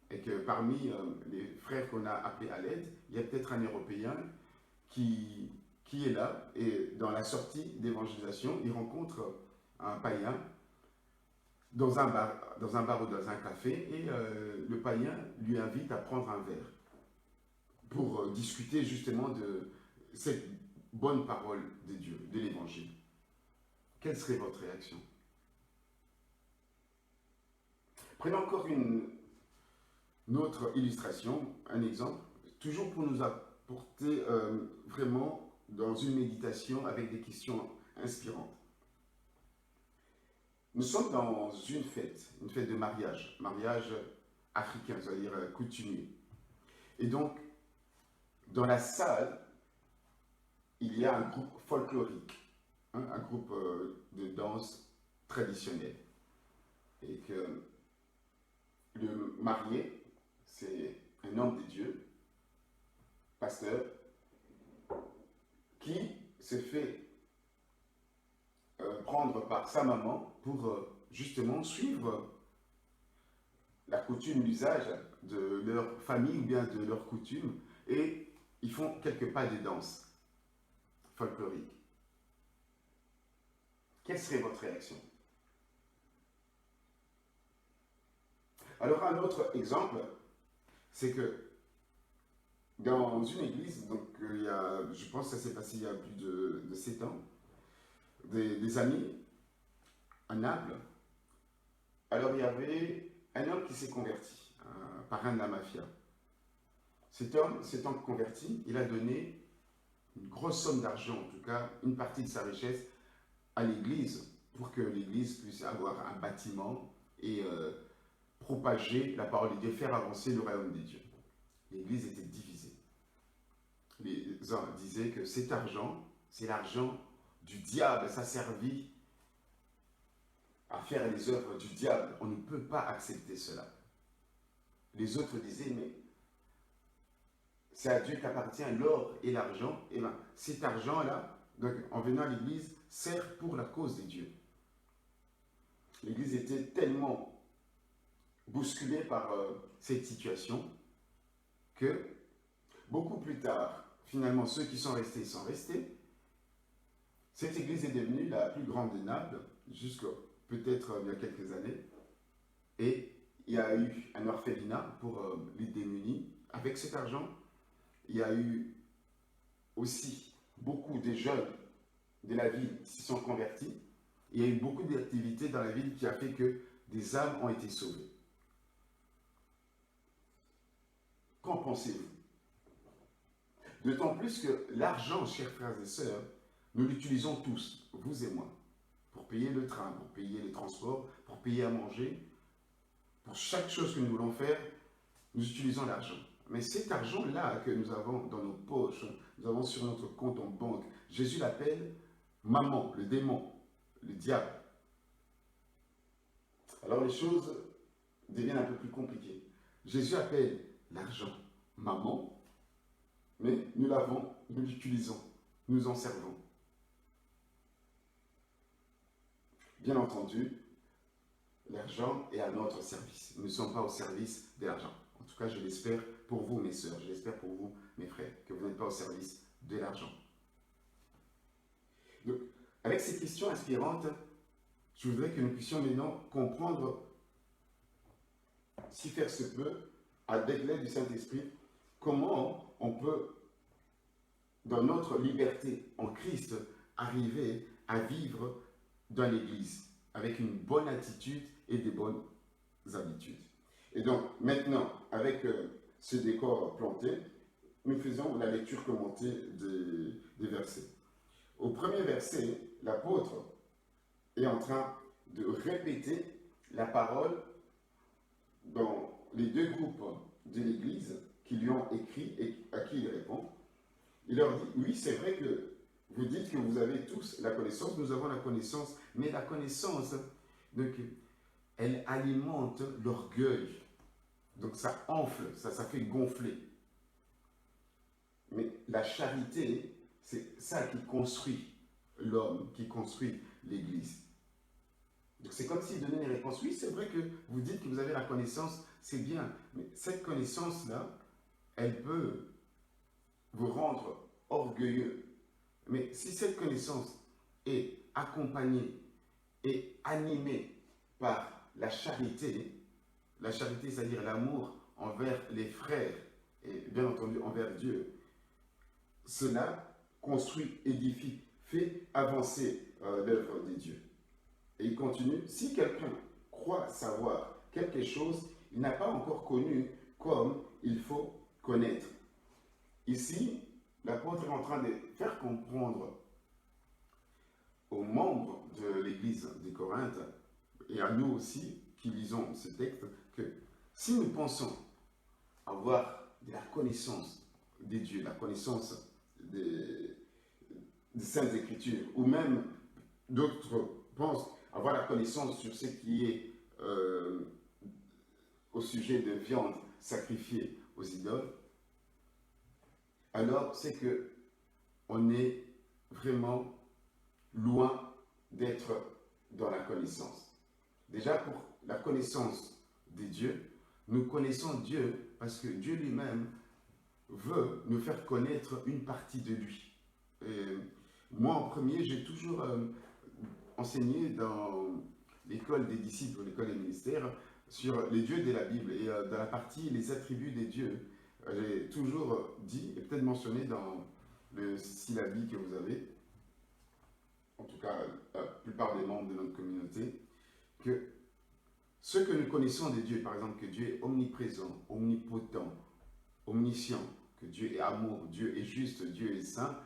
Et que parmi les frères qu'on a appelés à l'aide, il y a peut-être un Européen qui est là et dans la sortie d'évangélisation, il rencontre un païen dans un bar ou dans un café et le païen lui invite à prendre un verre pour discuter justement de cette bonne parole de Dieu, de l'évangile. Quelle serait votre réaction? Prenons encore une autre illustration, un exemple, toujours pour nous apporter vraiment dans une méditation avec des questions inspirantes. Nous sommes dans une fête de mariage africain, c'est-à-dire coutumier. Et donc, dans la salle, il y a un groupe folklorique, hein, un groupe de danse traditionnelle. Et que le marié, c'est un homme de Dieu, pasteur, qui se fait prendre par sa maman pour justement suivre la coutume, l'usage de leur famille ou bien de leur coutume, et ils font quelques pas de danse folklorique. Quelle serait votre réaction? Alors un autre exemple, c'est que dans une église, donc je pense que ça s'est passé il y a plus de 7 ans, des amis à Naples. Alors il y avait un homme qui s'est converti, un parrain de la mafia. Cet homme s'étant converti, il a donné une grosse somme d'argent, en tout cas une partie de sa richesse, à l'église pour que l'église puisse avoir un bâtiment et propager la parole de Dieu, faire avancer le royaume de Dieu. L'église était divisée. Les uns disaient que cet argent, c'est l'argent du diable, ça servit à faire les œuvres du diable. On ne peut pas accepter cela. Les autres disaient, mais c'est à Dieu qu'appartient l'or et l'argent. Et bien, cet argent-là, donc, en venant à l'église, sert pour la cause de Dieu. L'église était tellement bousculée par cette situation que beaucoup plus tard, finalement, ceux qui sont restés sont restés. Cette église est devenue la plus grande de Naples, jusqu'à peut-être il y a quelques années. Et il y a eu un orphelinat pour les démunis. Avec cet argent, il y a eu aussi beaucoup de jeunes de la ville qui se sont convertis. Il y a eu beaucoup d'activités dans la ville qui a fait que des âmes ont été sauvées. Qu'en pensez-vous? D'autant plus que l'argent, chers frères et sœurs, nous l'utilisons tous, vous et moi, pour payer le train, pour payer les transports, pour payer à manger. Pour chaque chose que nous voulons faire, nous utilisons l'argent. Mais cet argent-là que nous avons dans nos poches, nous avons sur notre compte en banque, Jésus l'appelle maman, le démon, le diable. Alors les choses deviennent un peu plus compliquées. Jésus appelle l'argent maman, mais nous l'avons, nous l'utilisons, nous en servons. Bien entendu, l'argent est à notre service. Nous ne sommes pas au service de l'argent. En tout cas, je l'espère pour vous, mes sœurs, je l'espère pour vous, mes frères, que vous n'êtes pas au service de l'argent. Donc, avec ces questions inspirantes, je voudrais que nous puissions maintenant comprendre, si faire se peut, avec l'aide du Saint-Esprit, comment on peut, dans notre liberté en Christ, arriver à vivre dans l'Église avec une bonne attitude et des bonnes habitudes. Et donc, maintenant, avec ce décor planté, nous faisons la lecture commentée des versets. Au premier verset, l'apôtre est en train de répéter la parole dans les deux groupes de l'Église qui lui ont écrit et à qui il répond. Il leur dit, oui, c'est vrai que vous dites que vous avez tous la connaissance, nous avons la connaissance, mais la connaissance, donc, elle alimente l'orgueil. Donc ça enfle, ça fait gonfler. Mais la charité, c'est ça qui construit l'homme, qui construit l'Église. Donc c'est comme s'il donnait une réponse. Oui, c'est vrai que vous dites que vous avez la connaissance, c'est bien, mais cette connaissance-là, elle peut vous rendre orgueilleux. Mais si cette connaissance est accompagnée et animée par la charité, c'est-à-dire l'amour envers les frères et bien entendu envers Dieu, cela construit, édifie, fait avancer l'œuvre de Dieu. Et il continue, si quelqu'un croit savoir quelque chose, il n'a pas encore connu comme il faut connaître. Ici, l'apôtre est en train de faire comprendre aux membres de l'église de Corinthe, et à nous aussi qui lisons ce texte, que si nous pensons avoir de la connaissance des dieux, la connaissance des Saintes Écritures, ou même d'autres pensent avoir la connaissance sur ce qui est au sujet de viande sacrifiée aux idoles, alors c'est que on est vraiment loin d'être dans la connaissance. Déjà pour la connaissance des dieux, nous connaissons Dieu parce que Dieu lui-même veut nous faire connaître une partie de lui. Et moi en premier, j'ai toujours enseigné dans l'école des disciples, l'école des ministères, sur les dieux de la Bible. Et dans la partie les attributs des dieux, j'ai toujours dit, et peut-être mentionné dans le syllabi que vous avez, en tout cas la plupart des membres de notre communauté, que ce que nous connaissons des dieux, par exemple que Dieu est omniprésent, omnipotent, omniscient, que Dieu est amour, Dieu est juste, Dieu est saint,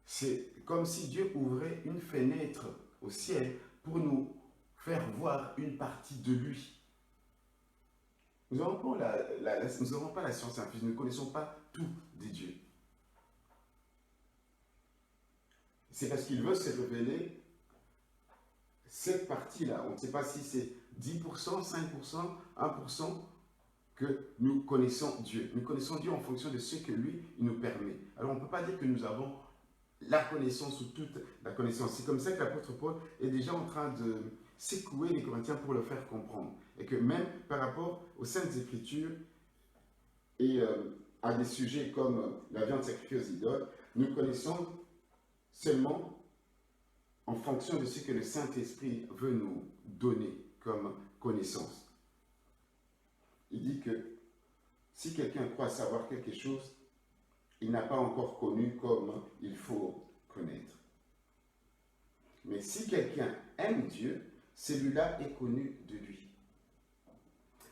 c'est comme si Dieu ouvrait une fenêtre au ciel pour nous faire voir une partie de lui. Nous n'avons pas la science infuse, nous ne connaissons pas tout des dieux. C'est parce qu'il veut se révéler cette partie-là. On ne sait pas si c'est 10%, 5%, 1% que nous connaissons Dieu. Nous connaissons Dieu en fonction de ce que lui il nous permet. Alors on ne peut pas dire que nous avons la connaissance ou toute la connaissance. C'est comme ça que l'apôtre Paul est déjà en train de secouer les Corinthiens pour le faire comprendre. Et que même par rapport aux Saintes Écritures et à des sujets comme la viande sacrifiée aux idoles, nous connaissons seulement en fonction de ce que le Saint-Esprit veut nous donner comme connaissance. Il dit que si quelqu'un croit savoir quelque chose, il n'a pas encore connu comme il faut connaître. Mais si quelqu'un aime Dieu, celui-là est connu de lui.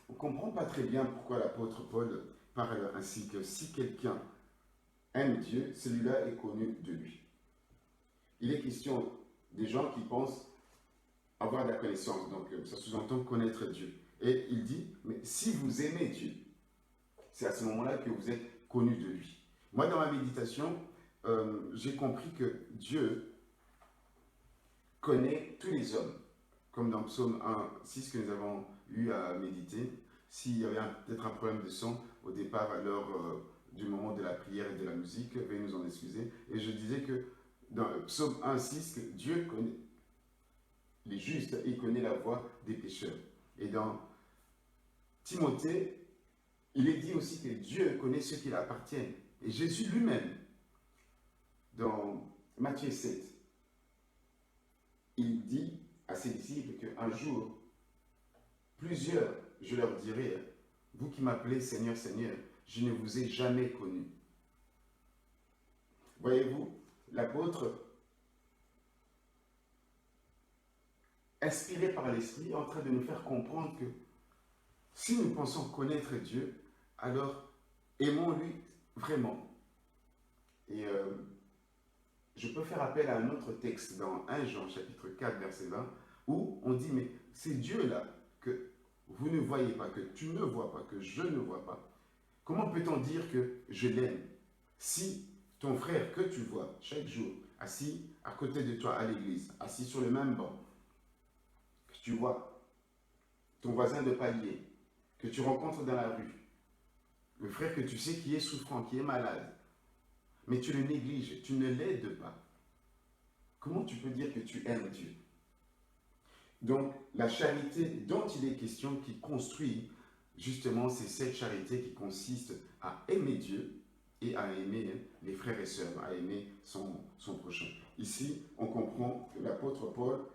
On ne comprend pas très bien pourquoi l'apôtre Paul parle ainsi, que si quelqu'un aime Dieu, celui-là est connu de lui. Il est question des gens qui pensent avoir de la connaissance, donc ça sous-entend connaître Dieu. Et il dit, mais si vous aimez Dieu, c'est à ce moment-là que vous êtes connu de lui. Moi, dans ma méditation, j'ai compris que Dieu connaît tous les hommes, comme dans Psaume 1, 6 que nous avons eu à méditer. S'il y avait peut-être un problème de son au départ, à l'heure du moment de la prière et de la musique, veuillez nous en excuser. Et je disais que dans Psaume 1, 6, que Dieu connaît les justes et il connaît la voie des pécheurs. Et dans Timothée, il est dit aussi que Dieu connaît ceux qui l'appartiennent. Et Jésus lui-même, dans Matthieu 7, il dit à ses disciples qu'un jour, plusieurs, je leur dirai, vous qui m'appelez Seigneur, Seigneur, je ne vous ai jamais connu. Voyez-vous, l'apôtre, inspiré par l'Esprit, est en train de nous faire comprendre que si nous pensons connaître Dieu, alors aimons-lui vraiment. Et je peux faire appel à un autre texte dans 1 Jean chapitre 4 verset 20 où on dit mais c'est Dieu-là que vous ne voyez pas, que tu ne vois pas, que je ne vois pas. Comment peut-on dire que je l'aime si ton frère que tu vois chaque jour assis à côté de toi à l'église, assis sur le même banc, que tu vois ton voisin de palier, que tu rencontres dans la rue, le frère que tu sais qui est souffrant, qui est malade, mais tu le négliges, tu ne l'aides pas. Comment tu peux dire que tu aimes Dieu? Donc, la charité dont il est question, qui construit, justement, c'est cette charité qui consiste à aimer Dieu et à aimer les frères et sœurs, à aimer son prochain. Ici, on comprend que l'apôtre Paul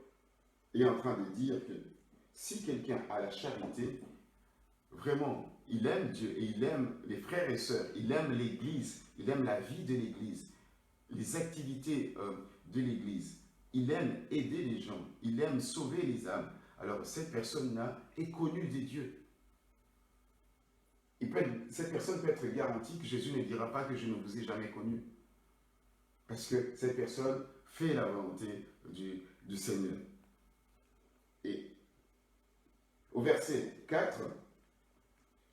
est en train de dire que si quelqu'un a la charité, vraiment, il aime Dieu et il aime les frères et sœurs, il aime l'Église, il aime la vie de l'Église, les activités de l'Église, il aime aider les gens, il aime sauver les âmes. Alors cette personne-là est connue des dieux. Cette personne peut être garantie que Jésus ne dira pas que je ne vous ai jamais connu. Parce que cette personne fait la volonté du Seigneur. Et au verset 4,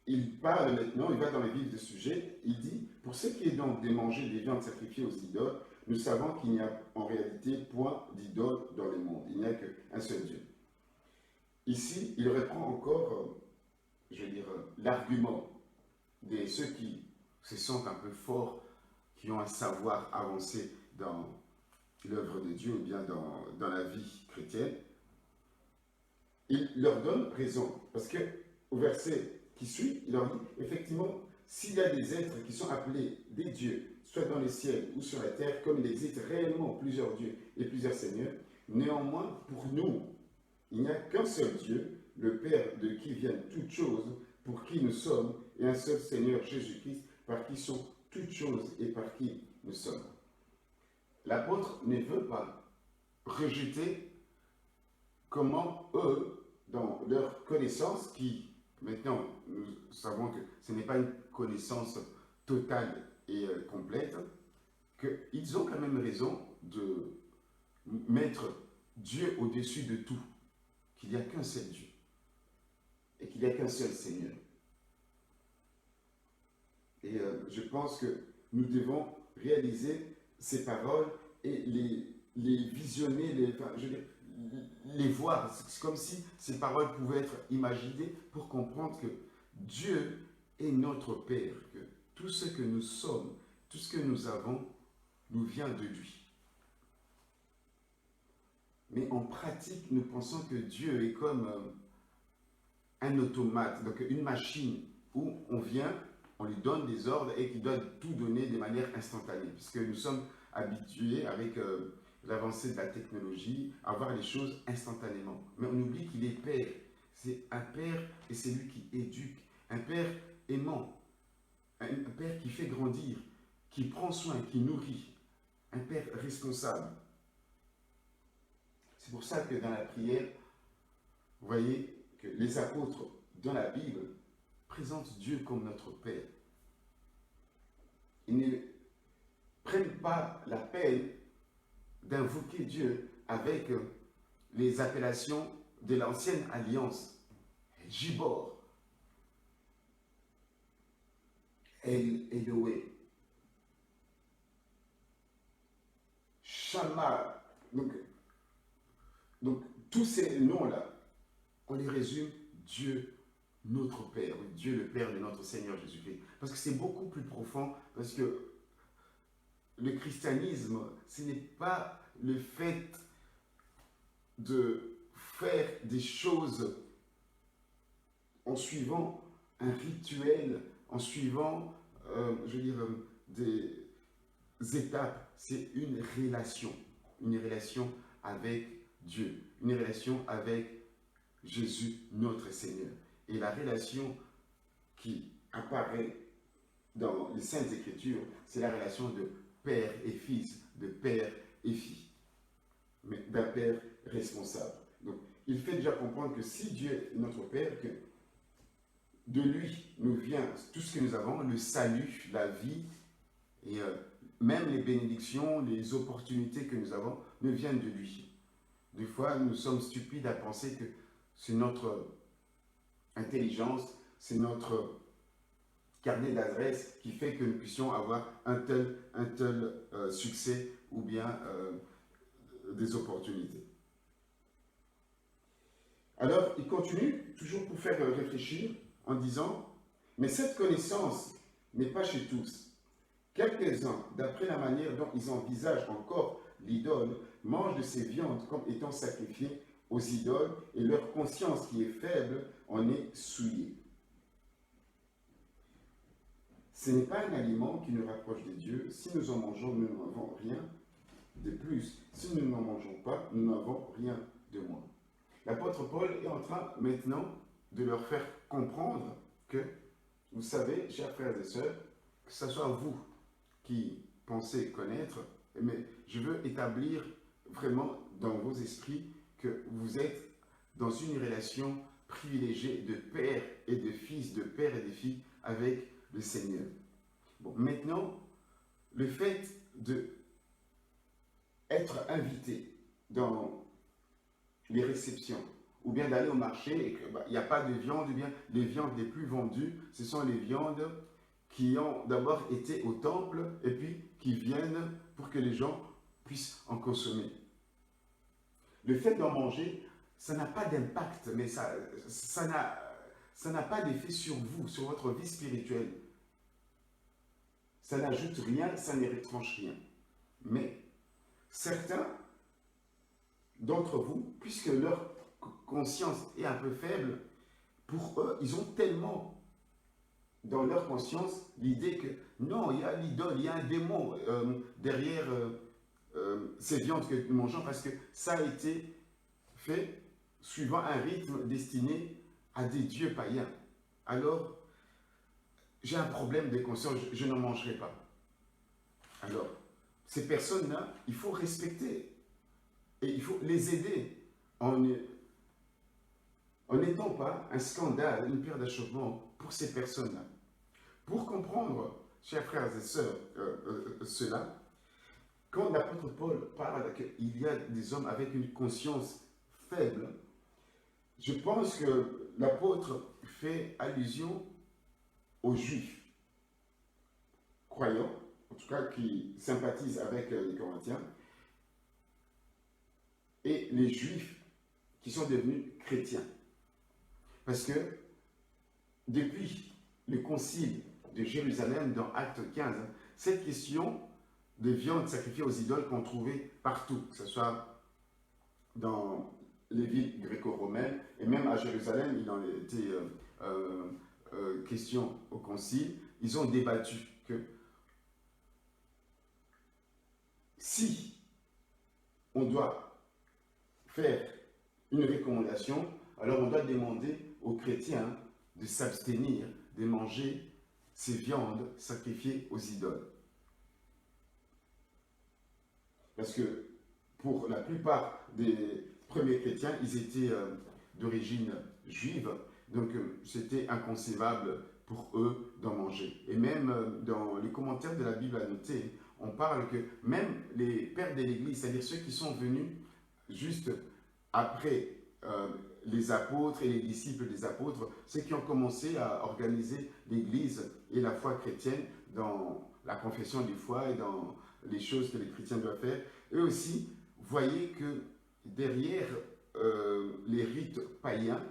il parle maintenant, il va dans le vif du sujet, il dit, pour ce qui est donc de manger des viandes sacrifiées aux idoles, nous savons qu'il n'y a en réalité point d'idole dans le monde, il n'y a qu'un seul Dieu. Ici, il reprend encore, l'argument de ceux qui se sentent un peu forts, qui ont un savoir avancé dans l'œuvre de Dieu ou bien dans la vie chrétienne. Il leur donne raison, parce que au verset qui suit, il leur dit, effectivement, s'il y a des êtres qui sont appelés des dieux, soit dans les ciels ou sur la terre, comme il existe réellement plusieurs dieux et plusieurs seigneurs, néanmoins, pour nous, il n'y a qu'un seul Dieu, le Père de qui viennent toutes choses, pour qui nous sommes, et un seul Seigneur Jésus-Christ, par qui sont toutes choses et par qui nous sommes. L'apôtre ne veut pas rejeter comment eux, dans leur connaissance, qui maintenant nous savons que ce n'est pas une connaissance totale et complète, qu'ils ont quand même raison de mettre Dieu au-dessus de tout, qu'il n'y a qu'un seul Dieu et qu'il n'y a qu'un seul Seigneur. Et je pense que nous devons réaliser ces paroles et les visionner, les voir. C'est comme si ces paroles pouvaient être imaginées pour comprendre que Dieu est notre Père, que tout ce que nous sommes, tout ce que nous avons, nous vient de lui. Mais en pratique, nous pensons que Dieu est comme un automate, donc une machine où on vient, on lui donne des ordres et qui doit tout donner de manière instantanée. Puisque nous sommes habitués avec l'avancée de la technologie à voir les choses instantanément. Mais on oublie qu'il est Père. C'est un Père et c'est lui qui éduque. Un Père aimant. Un Père qui fait grandir, qui prend soin, qui nourrit. Un Père responsable. C'est pour ça que dans la prière, vous voyez que les apôtres dans la Bible présentent Dieu comme notre Père. Ils ne prennent pas la peine d'invoquer Dieu avec les appellations de l'ancienne alliance. Jibor, Eloé, Shama. Donc tous ces noms-là, on les résume Dieu notre Père, Dieu le Père de notre Seigneur Jésus-Christ. Parce que c'est beaucoup plus profond, parce que le christianisme, ce n'est pas le fait de faire des choses en suivant un rituel, en suivant, des étapes. C'est une relation avec Dieu, une relation avec Jésus, notre Seigneur. Et la relation qui apparaît dans les Saintes Écritures, c'est la relation de père et fils, de père et fille, mais d'un père responsable. Donc, il fait déjà comprendre que si Dieu est notre Père, que de lui nous vient tout ce que nous avons, le salut, la vie, et même les bénédictions, les opportunités que nous avons, ne viennent de lui. Des fois, nous sommes stupides à penser que c'est notre intelligence, c'est notre carnet d'adresses qui fait que nous puissions avoir un tel succès ou bien des opportunités. Alors, il continue, toujours pour faire réfléchir, en disant, mais cette connaissance n'est pas chez tous, Quelques-uns, d'après la manière dont ils envisagent encore l'idole, mangent de ces viandes comme étant sacrifiées aux idoles et leur conscience qui est faible en est souillée. Ce n'est pas un aliment qui nous rapproche de Dieu. Si nous en mangeons, nous n'avons rien de plus. Si nous n'en mangeons pas, nous n'avons rien de moins. L'apôtre Paul est en train maintenant de leur faire comprendre que, vous savez, chers frères et sœurs, que ce soit vous qui pensez connaître, mais je veux établir vraiment dans vos esprits que vous êtes dans une relation privilégiée de père et de fils, de père et de filles avec le Seigneur. Bon, maintenant, le fait d'être invité dans les réceptions, ou bien d'aller au marché et qu'il n'y a pas de viande, ou bien les viandes les plus vendues, ce sont les viandes qui ont d'abord été au temple et puis qui viennent pour que les gens puissent en consommer. Le fait d'en manger, ça n'a pas d'impact, mais ça n'a pas d'effet sur vous, sur votre vie spirituelle. Ça n'ajoute rien, ça ne retranche rien. Mais certains d'entre vous, puisque leur conscience est un peu faible, pour eux, ils ont tellement dans leur conscience l'idée que non, il y a l'idole, il y a un démon derrière ces viandes que nous mangeons parce que ça a été fait suivant un rythme destiné à des dieux païens. Alors, j'ai un problème de conscience, je n'en mangerai pas. Alors, ces personnes-là, il faut respecter et il faut les aider en n'étant pas un scandale, une pierre d'achoppement pour ces personnes-là. Pour comprendre, chers frères et sœurs, cela, quand l'apôtre Paul parle qu'il y a des hommes avec une conscience faible, je pense que l'apôtre fait allusion aux Juifs croyants, en tout cas qui sympathisent avec les Corinthiens, et les Juifs qui sont devenus chrétiens. Parce que depuis le concile de Jérusalem dans Acte 15, cette question de viande sacrifiée aux idoles qu'on trouvait partout, que ce soit dans les villes gréco-romaines, et même à Jérusalem, il en était question au concile, ils ont débattu que si on doit faire une recommandation, alors on doit demander aux chrétiens de s'abstenir de manger ces viandes sacrifiées aux idoles. Parce que pour la plupart des premiers chrétiens, ils étaient d'origine juive, donc c'était inconcevable pour eux d'en manger. Et même dans les commentaires de la Bible à noter, on parle que même les pères de l'Église, c'est-à-dire ceux qui sont venus juste après les apôtres et les disciples des apôtres, ceux qui ont commencé à organiser l'Église et la foi chrétienne dans la confession de foi et dans les choses que les chrétiens doivent faire, eux aussi voyaient que derrière les rites païens,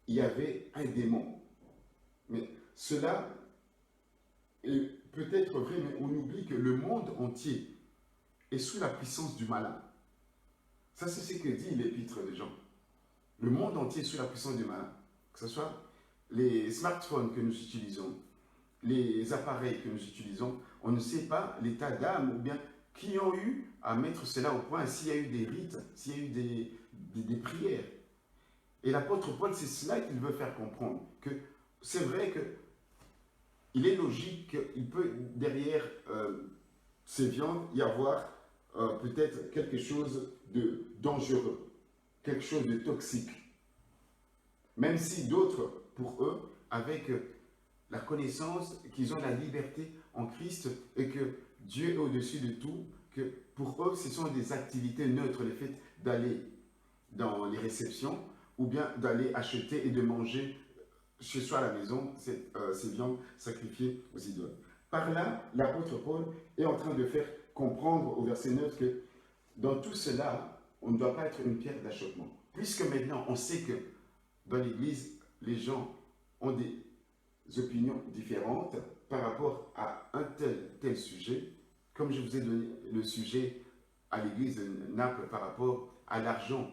il y avait un démon. Mais cela est peut-être vrai, mais on oublie que le monde entier est sous la puissance du malin. Ça, c'est ce que dit l'épître de Jean. Le monde entier est sous la puissance du malin. Que ce soit les smartphones que nous utilisons, les appareils que nous utilisons, on ne sait pas l'état d'âme ou bien qui ont eu à mettre cela au point, s'il y a eu des rites, s'il y a eu des prières. Et l'apôtre Paul, c'est cela qu'il veut faire comprendre, que c'est vrai qu'il est logique qu'il peut, derrière ces viandes, y avoir peut-être quelque chose de dangereux, quelque chose de toxique. Même si d'autres, pour eux, avec la connaissance qu'ils ont la liberté en Christ et que Dieu est au-dessus de tout, que pour eux, ce sont des activités neutres, le fait d'aller dans les réceptions ou bien d'aller acheter et de manger chez soi à la maison ces viandes sacrifiées aux idoles. Par là, l'apôtre Paul est en train de faire comprendre au verset 9 que dans tout cela, on ne doit pas être une pierre d'achoppement. Puisque maintenant, on sait que dans l'Église, les gens ont des opinions différentes, par rapport à un tel sujet, comme je vous ai donné le sujet à l'église de Naples par rapport à l'argent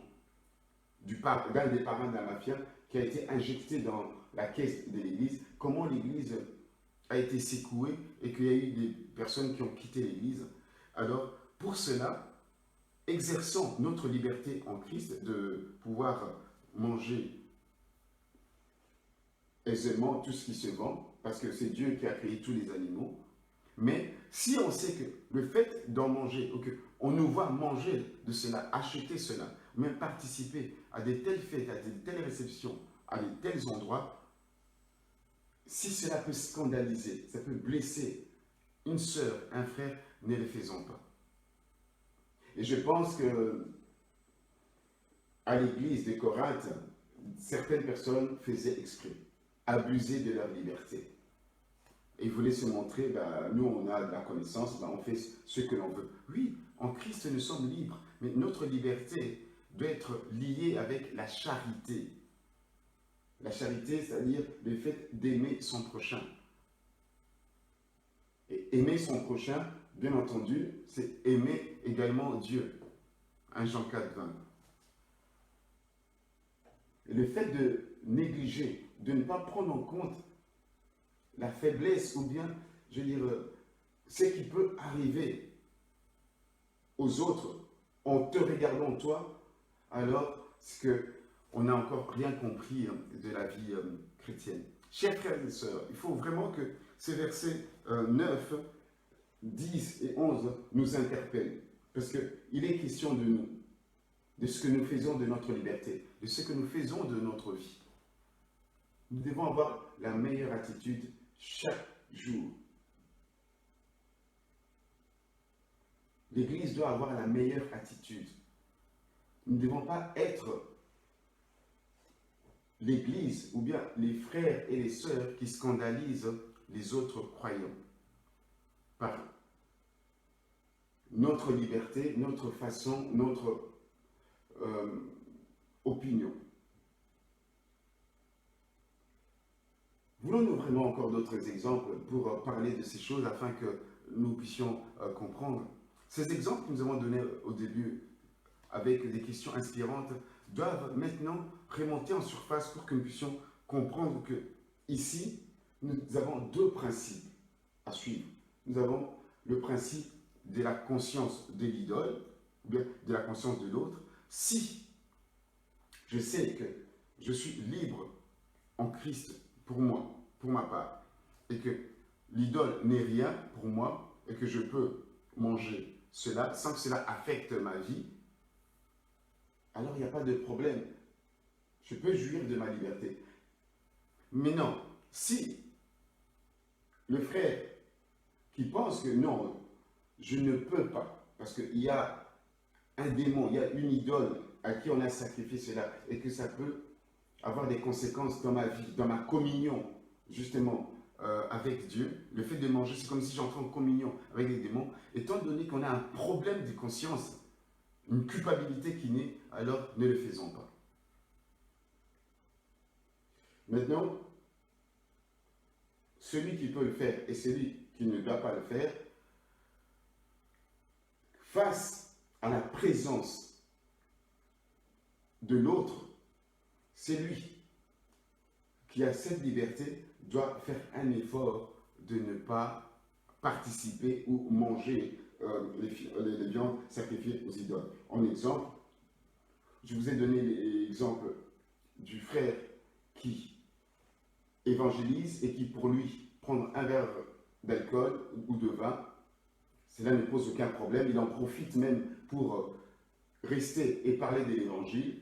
d'un des parrains de la mafia qui a été injecté dans la caisse de l'église, comment l'église a été secouée et qu'il y a eu des personnes qui ont quitté l'église. Alors, pour cela, exerçons notre liberté en Christ de pouvoir manger aisément tout ce qui se vend, parce que c'est Dieu qui a créé tous les animaux. Mais si on sait que le fait d'en manger, ou qu'on nous voit manger de cela, acheter cela, même participer à des telles fêtes, à des telles réceptions, à de tels endroits, si cela peut scandaliser, ça peut blesser une sœur, un frère, ne le faisons pas. Et je pense que à l'église de Corinthe, certaines personnes faisaient exprès, abuser de leur liberté. Et voulaient se montrer, nous on a de la connaissance, on fait ce que l'on veut. Oui, en Christ nous sommes libres, mais notre liberté doit être liée avec la charité. La charité, c'est-à-dire le fait d'aimer son prochain. Et aimer son prochain, bien entendu, c'est aimer également Dieu. 1 Jean 4, 20. Et le fait de négliger, de ne pas prendre en compte la faiblesse ou bien, je veux dire, ce qui peut arriver aux autres en te regardant toi, alors c'est qu'on n'a encore rien compris de la vie chrétienne. Chers frères et sœurs, il faut vraiment que ces versets 9, 10 et 11 nous interpellent, parce qu'il est question de nous, de ce que nous faisons de notre liberté, de ce que nous faisons de notre vie. Nous devons avoir la meilleure attitude chaque jour. L'Église doit avoir la meilleure attitude. Nous ne devons pas être l'Église ou bien les frères et les sœurs qui scandalisent les autres croyants par notre liberté, notre façon, notre opinion. Voulons-nous vraiment encore d'autres exemples pour parler de ces choses afin que nous puissions comprendre? Ces exemples que nous avons donnés au début avec des questions inspirantes doivent maintenant remonter en surface pour que nous puissions comprendre que ici, nous avons deux principes à suivre. Nous avons le principe de la conscience de l'idole, ou bien de la conscience de l'autre. Si je sais que je suis libre en Christ pour moi, pour ma part, et que l'idole n'est rien pour moi, et que je peux manger cela sans que cela affecte ma vie, alors il n'y a pas de problème. Je peux jouir de ma liberté. Mais non, si le frère qui pense que non, je ne peux pas, parce qu'il y a un démon, il y a une idole à qui on a sacrifié cela, et que ça peut avoir des conséquences dans ma vie, dans ma communion, justement, avec Dieu. Le fait de manger, c'est comme si j'entrais en communion avec les démons. Étant donné qu'on a un problème de conscience, une culpabilité qui naît, alors ne le faisons pas. Maintenant, celui qui peut le faire et celui qui ne doit pas le faire, face à la présence de l'autre, c'est lui qui a cette liberté doit faire un effort de ne pas participer ou manger les viandes sacrifiées aux idoles. En exemple, je vous ai donné l'exemple du frère qui évangélise et qui pour lui prendre un verre d'alcool ou de vin, cela ne pose aucun problème, il en profite même pour rester et parler de l'évangile.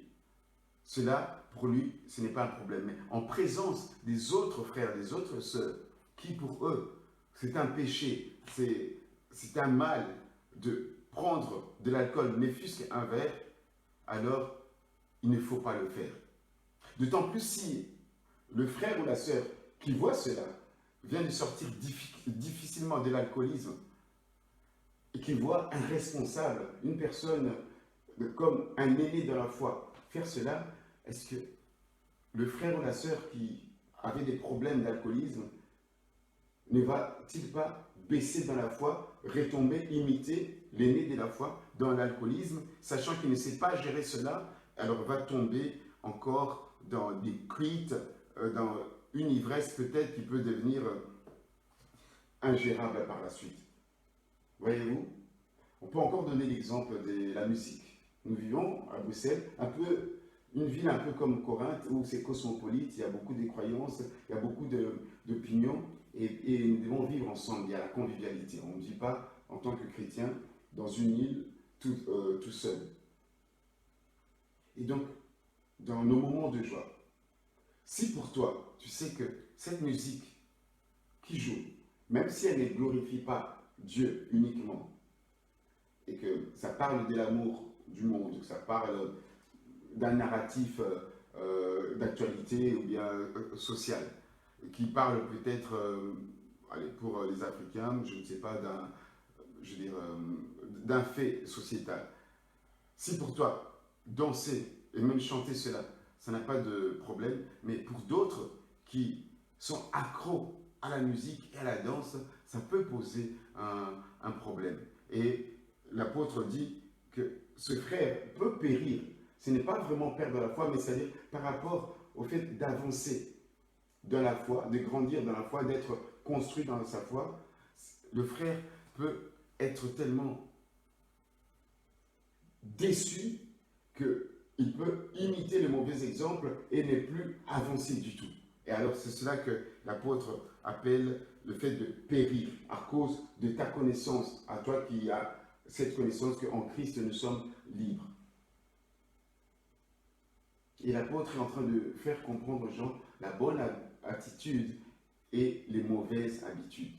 Cela, pour lui, ce n'est pas un problème. Mais en présence des autres frères, des autres sœurs, qui pour eux, c'est un péché, c'est un mal de prendre de l'alcool, ne fût-ce qu'un verre, alors il ne faut pas le faire. D'autant plus si le frère ou la sœur qui voit cela vient de sortir difficilement de l'alcoolisme et qui voit un responsable, une personne comme un aîné dans la foi, faire cela, est-ce que le frère ou la sœur qui avait des problèmes d'alcoolisme ne va-t-il pas baisser dans la foi, retomber, imiter l'aîné de la foi dans l'alcoolisme, sachant qu'il ne sait pas gérer cela, alors va tomber encore dans des cuites, dans une ivresse peut-être qui peut devenir ingérable par la suite. Voyez-vous? On peut encore donner l'exemple de la musique. Nous vivons à Bruxelles, une ville un peu comme Corinthe, où c'est cosmopolite, il y a beaucoup de croyances, il y a beaucoup d'opinions, et nous devons vivre ensemble, il y a la convivialité. On ne vit pas en tant que chrétien dans une île tout seul. Et donc, dans nos moments de joie, si pour toi, tu sais que cette musique qui joue, même si elle ne glorifie pas Dieu uniquement, et que ça parle de l'amour du monde, que ça parle d'un narratif d'actualité ou bien social, qui parle peut-être, pour les Africains, je ne sais pas, d'un fait sociétal. Si pour toi, danser et même chanter cela, ça n'a pas de problème, mais pour d'autres qui sont accros à la musique et à la danse, ça peut poser un problème. Et l'apôtre dit que ce frère peut périr. Ce n'est pas vraiment perdre la foi, mais c'est-à-dire par rapport au fait d'avancer dans la foi, de grandir dans la foi, d'être construit dans sa foi. Le frère peut être tellement déçu qu'il peut imiter le mauvais exemple et ne plus avancer du tout. Et alors c'est cela que l'apôtre appelle le fait de périr à cause de ta connaissance, à toi qui as cette connaissance qu'en Christ nous sommes libres. Et l'apôtre est en train de faire comprendre aux gens la bonne attitude et les mauvaises habitudes.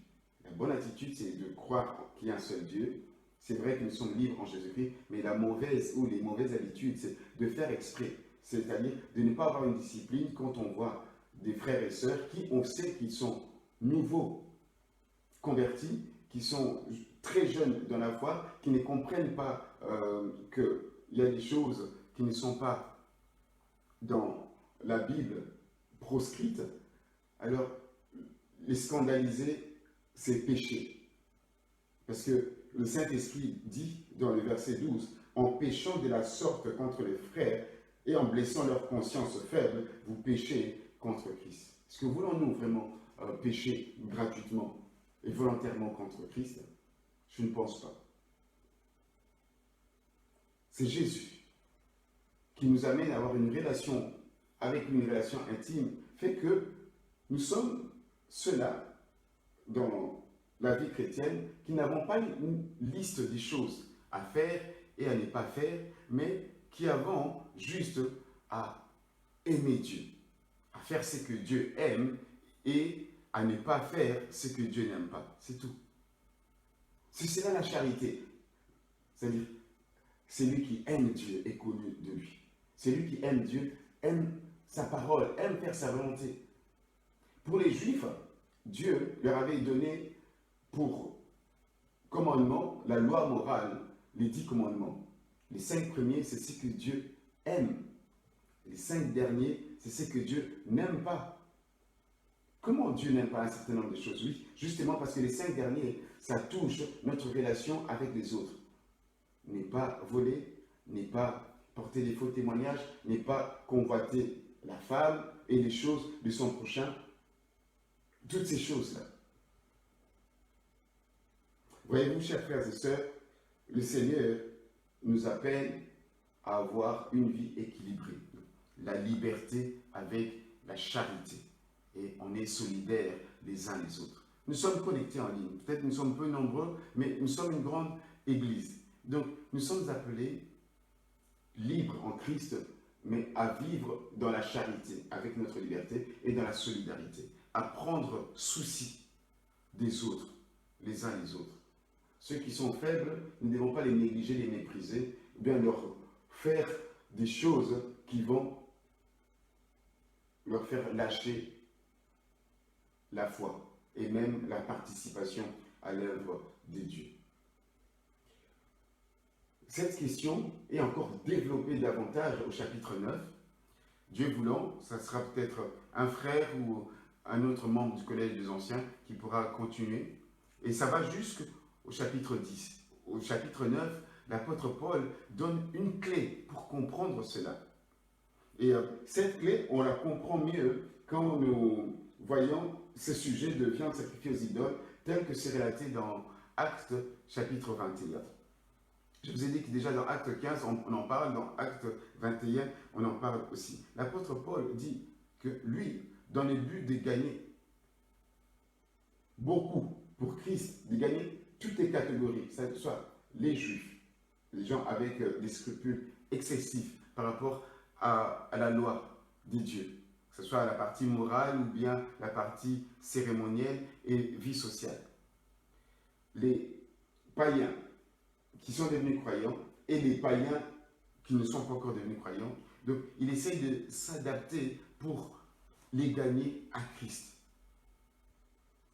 La bonne attitude, c'est de croire qu'il y a un seul Dieu. C'est vrai que nous sommes libres en Jésus-Christ, mais la mauvaise ou les mauvaises habitudes, c'est de faire exprès. C'est-à-dire de ne pas avoir une discipline quand on voit des frères et sœurs qui, on sait qu'ils sont nouveaux convertis, qui sont très jeunes dans la foi, qui ne comprennent pas qu'il y a des choses qui ne sont pas dans la Bible proscrites. Alors, les scandaliser, c'est pécher. Parce que le Saint-Esprit dit dans le verset 12, « En péchant de la sorte contre les frères et en blessant leur conscience faible, vous péchez contre Christ. » Est-ce que voulons-nous vraiment pécher gratuitement et volontairement contre Christ? Je ne pense pas. C'est Jésus qui nous amène à avoir une relation avec une relation intime, fait que nous sommes ceux-là dans la vie chrétienne qui n'avons pas une liste des choses à faire et à ne pas faire, mais qui avons juste à aimer Dieu, à faire ce que Dieu aime et à ne pas faire ce que Dieu n'aime pas. C'est tout. C'est cela la charité. C'est-à-dire, celui qui aime Dieu est connu de lui. Celui qui aime Dieu aime sa parole, aime faire sa volonté. Pour les Juifs, Dieu leur avait donné pour commandement la loi morale, les 10 commandements. Les 5 premiers, c'est ce que Dieu aime. Les 5 derniers, c'est ce que Dieu n'aime pas. Comment Dieu n'aime pas un certain nombre de choses? Oui, justement parce que les 5 derniers, ça touche notre relation avec les autres. N'est pas voler, n'est pas porter des faux témoignages, n'est pas convoiter la femme et les choses de son prochain. Toutes ces choses-là. Voyez-vous, chers frères et sœurs, le Seigneur nous appelle à avoir une vie équilibrée. La liberté avec la charité. Et on est solidaires les uns les autres. Nous sommes connectés en ligne. Peut-être nous sommes peu nombreux, mais nous sommes une grande église. Donc, nous sommes appelés libres en Christ, mais à vivre dans la charité, avec notre liberté et dans la solidarité. À prendre souci des autres, les uns les autres. Ceux qui sont faibles, nous ne devons pas les négliger, les mépriser, ou bien leur faire des choses qui vont leur faire lâcher la foi et même la participation à l'œuvre de Dieu. Cette question est encore développée davantage au chapitre 9. Dieu voulant, ça sera peut-être un frère ou un autre membre du collège des anciens qui pourra continuer. Et ça va jusqu'au chapitre 10. Au chapitre 9, l'apôtre Paul donne une clé pour comprendre cela. Et cette clé, on la comprend mieux quand nous voyons ce sujet de viande sacrifiée aux idoles tel que c'est relaté dans Actes chapitre 21. Je vous ai dit que déjà dans Acte 15, on en parle, dans Acte 21, on en parle aussi. L'apôtre Paul dit que lui, dans le but de gagner beaucoup pour Christ, de gagner toutes les catégories, que ce soit les juifs, les gens avec des scrupules excessifs par rapport à la loi de Dieu, que ce soit la partie morale ou bien la partie cérémonielle et vie sociale. Les païens qui sont devenus croyants et les païens qui ne sont pas encore devenus croyants. Donc, il essaye de s'adapter pour les gagner à Christ.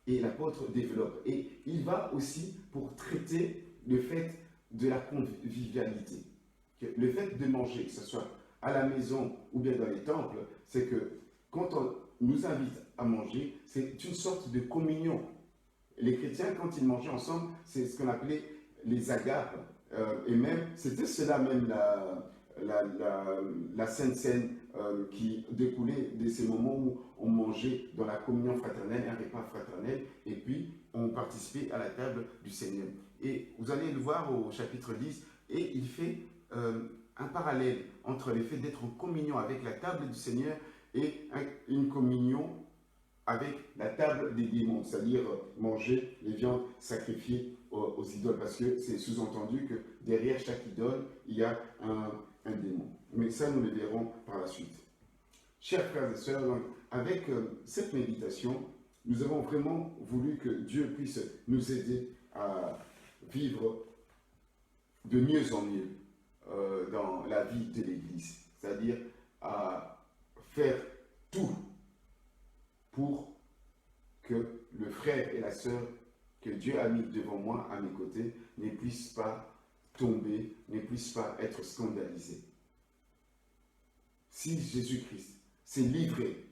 Et l'apôtre développe. Et il va aussi pour traiter le fait de la convivialité. Le fait de manger, que ce soit à la maison ou bien dans les temples, c'est que quand on nous invite à manger, c'est une sorte de communion. Les chrétiens, quand ils mangeaient ensemble, c'est ce qu'on appelait les agapes. Et même, c'était cela même la Sainte Seine qui découlait de ces moments où on mangeait dans la communion fraternelle, un repas fraternel, et puis on participait à la table du Seigneur. Et vous allez le voir au chapitre 10, et il fait un parallèle entre le fait d'être en communion avec la table du Seigneur et une communion avec la table des démons, c'est-à-dire manger les viandes sacrifiées aux idoles, parce que c'est sous-entendu que derrière chaque idole, il y a un démon. Mais ça, nous le verrons par la suite. Chers frères et sœurs, donc, avec cette méditation, nous avons vraiment voulu que Dieu puisse nous aider à vivre de mieux en mieux dans la vie de l'Église, c'est-à-dire à faire tout pour que le frère et la sœur que Dieu a mis devant moi, à mes côtés, ne puissent pas tomber, ne puissent pas être scandalisés. Si Jésus-Christ s'est livré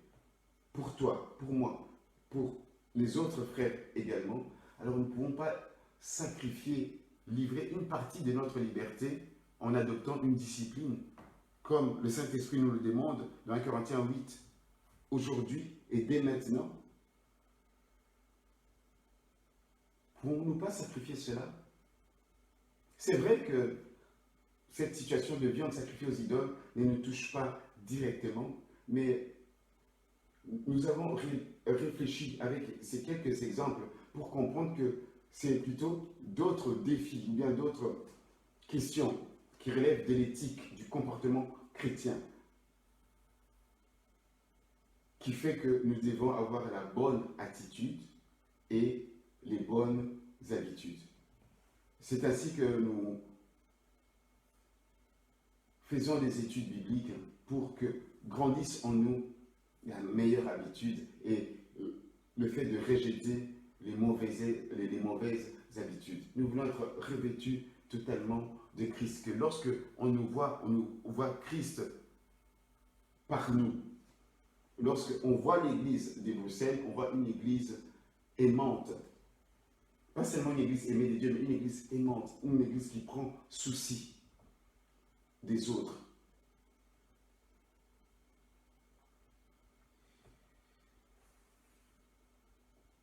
pour toi, pour moi, pour les autres frères également, alors nous ne pouvons pas sacrifier, livrer une partie de notre liberté en adoptant une discipline, comme le Saint-Esprit nous le demande dans 1 Corinthiens 8, aujourd'hui et dès maintenant. Pouvons-nous pas sacrifier cela? C'est vrai que cette situation de viande sacrifiée aux idoles ne nous touche pas directement, mais nous avons réfléchi avec ces quelques exemples pour comprendre que c'est plutôt d'autres défis ou bien d'autres questions qui relèvent de l'éthique, du comportement chrétien, qui fait que nous devons avoir la bonne attitude et les bonnes habitudes. C'est ainsi que nous faisons des études bibliques pour que grandisse en nous la meilleure habitude et le fait de rejeter les mauvaises habitudes. Nous voulons être revêtus totalement de Christ, que lorsque on nous voit Christ par nous. Lorsqu'on voit l'église de Bruxelles, on voit une église aimante. Pas seulement une église aimée de Dieu, mais une église aimante, une église qui prend souci des autres.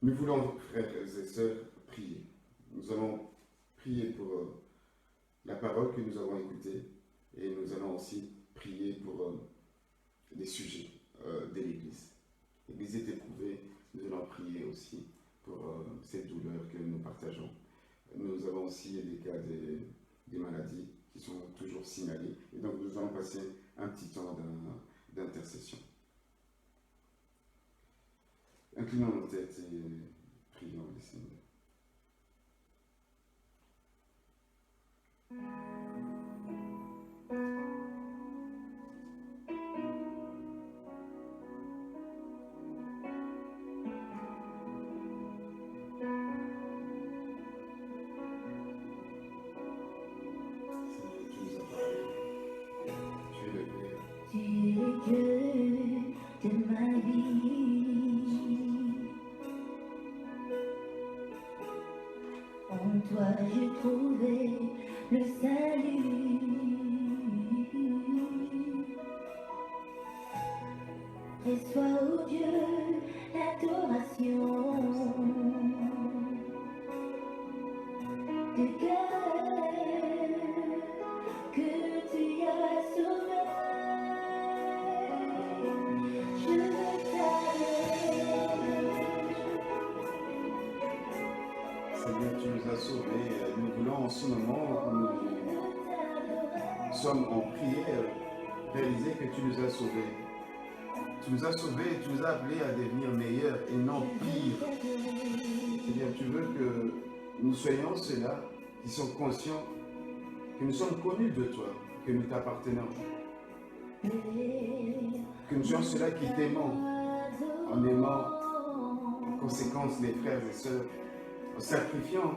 Nous voulons, frères et sœurs, prier. Nous allons prier pour la parole que nous avons écoutée et nous allons aussi prier pour les sujets de l'Église. L'Église est éprouvée, nous allons prier aussi pour cette douleur que nous partageons. Nous avons aussi des cas des maladies qui sont toujours signalées et donc nous allons passer un petit temps d'intercession. Inclinons nos têtes et prions le Seigneur. Tu es le Père. Tu es le Dieu de ma vie. trouver le salut. Reçois, ô Dieu, l'adoration du cœur que tu as sauvé. Je veux t'adorer. Seigneur, tu nous as sauvés. Nous voulons en ce moment où nous sommes en prière réaliser que tu nous as sauvés. Tu nous as sauvés, tu nous as appelés à devenir meilleurs et non pires. Seigneur, tu veux que nous soyons ceux-là qui sont conscients que nous sommes connus de toi, que nous t'appartenons. Que nous soyons ceux-là qui t'aimons en aimant en conséquence les frères et sœurs, en sacrifiant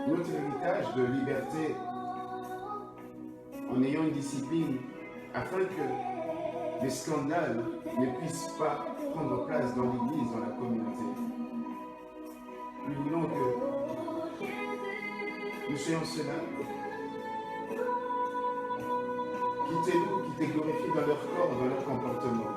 notre héritage de liberté, en ayant une discipline afin que les scandales ne puissent pas prendre place dans l'Église, dans la communauté. Nous voulons que nous soyons ceux-là qui t'élouent, qui te glorifient dans leur corps, dans leur comportement.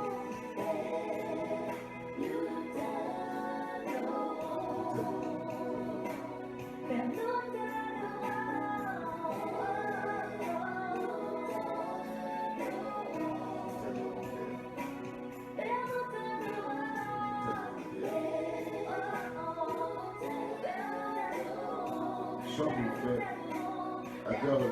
Chante mon frère, adore-le.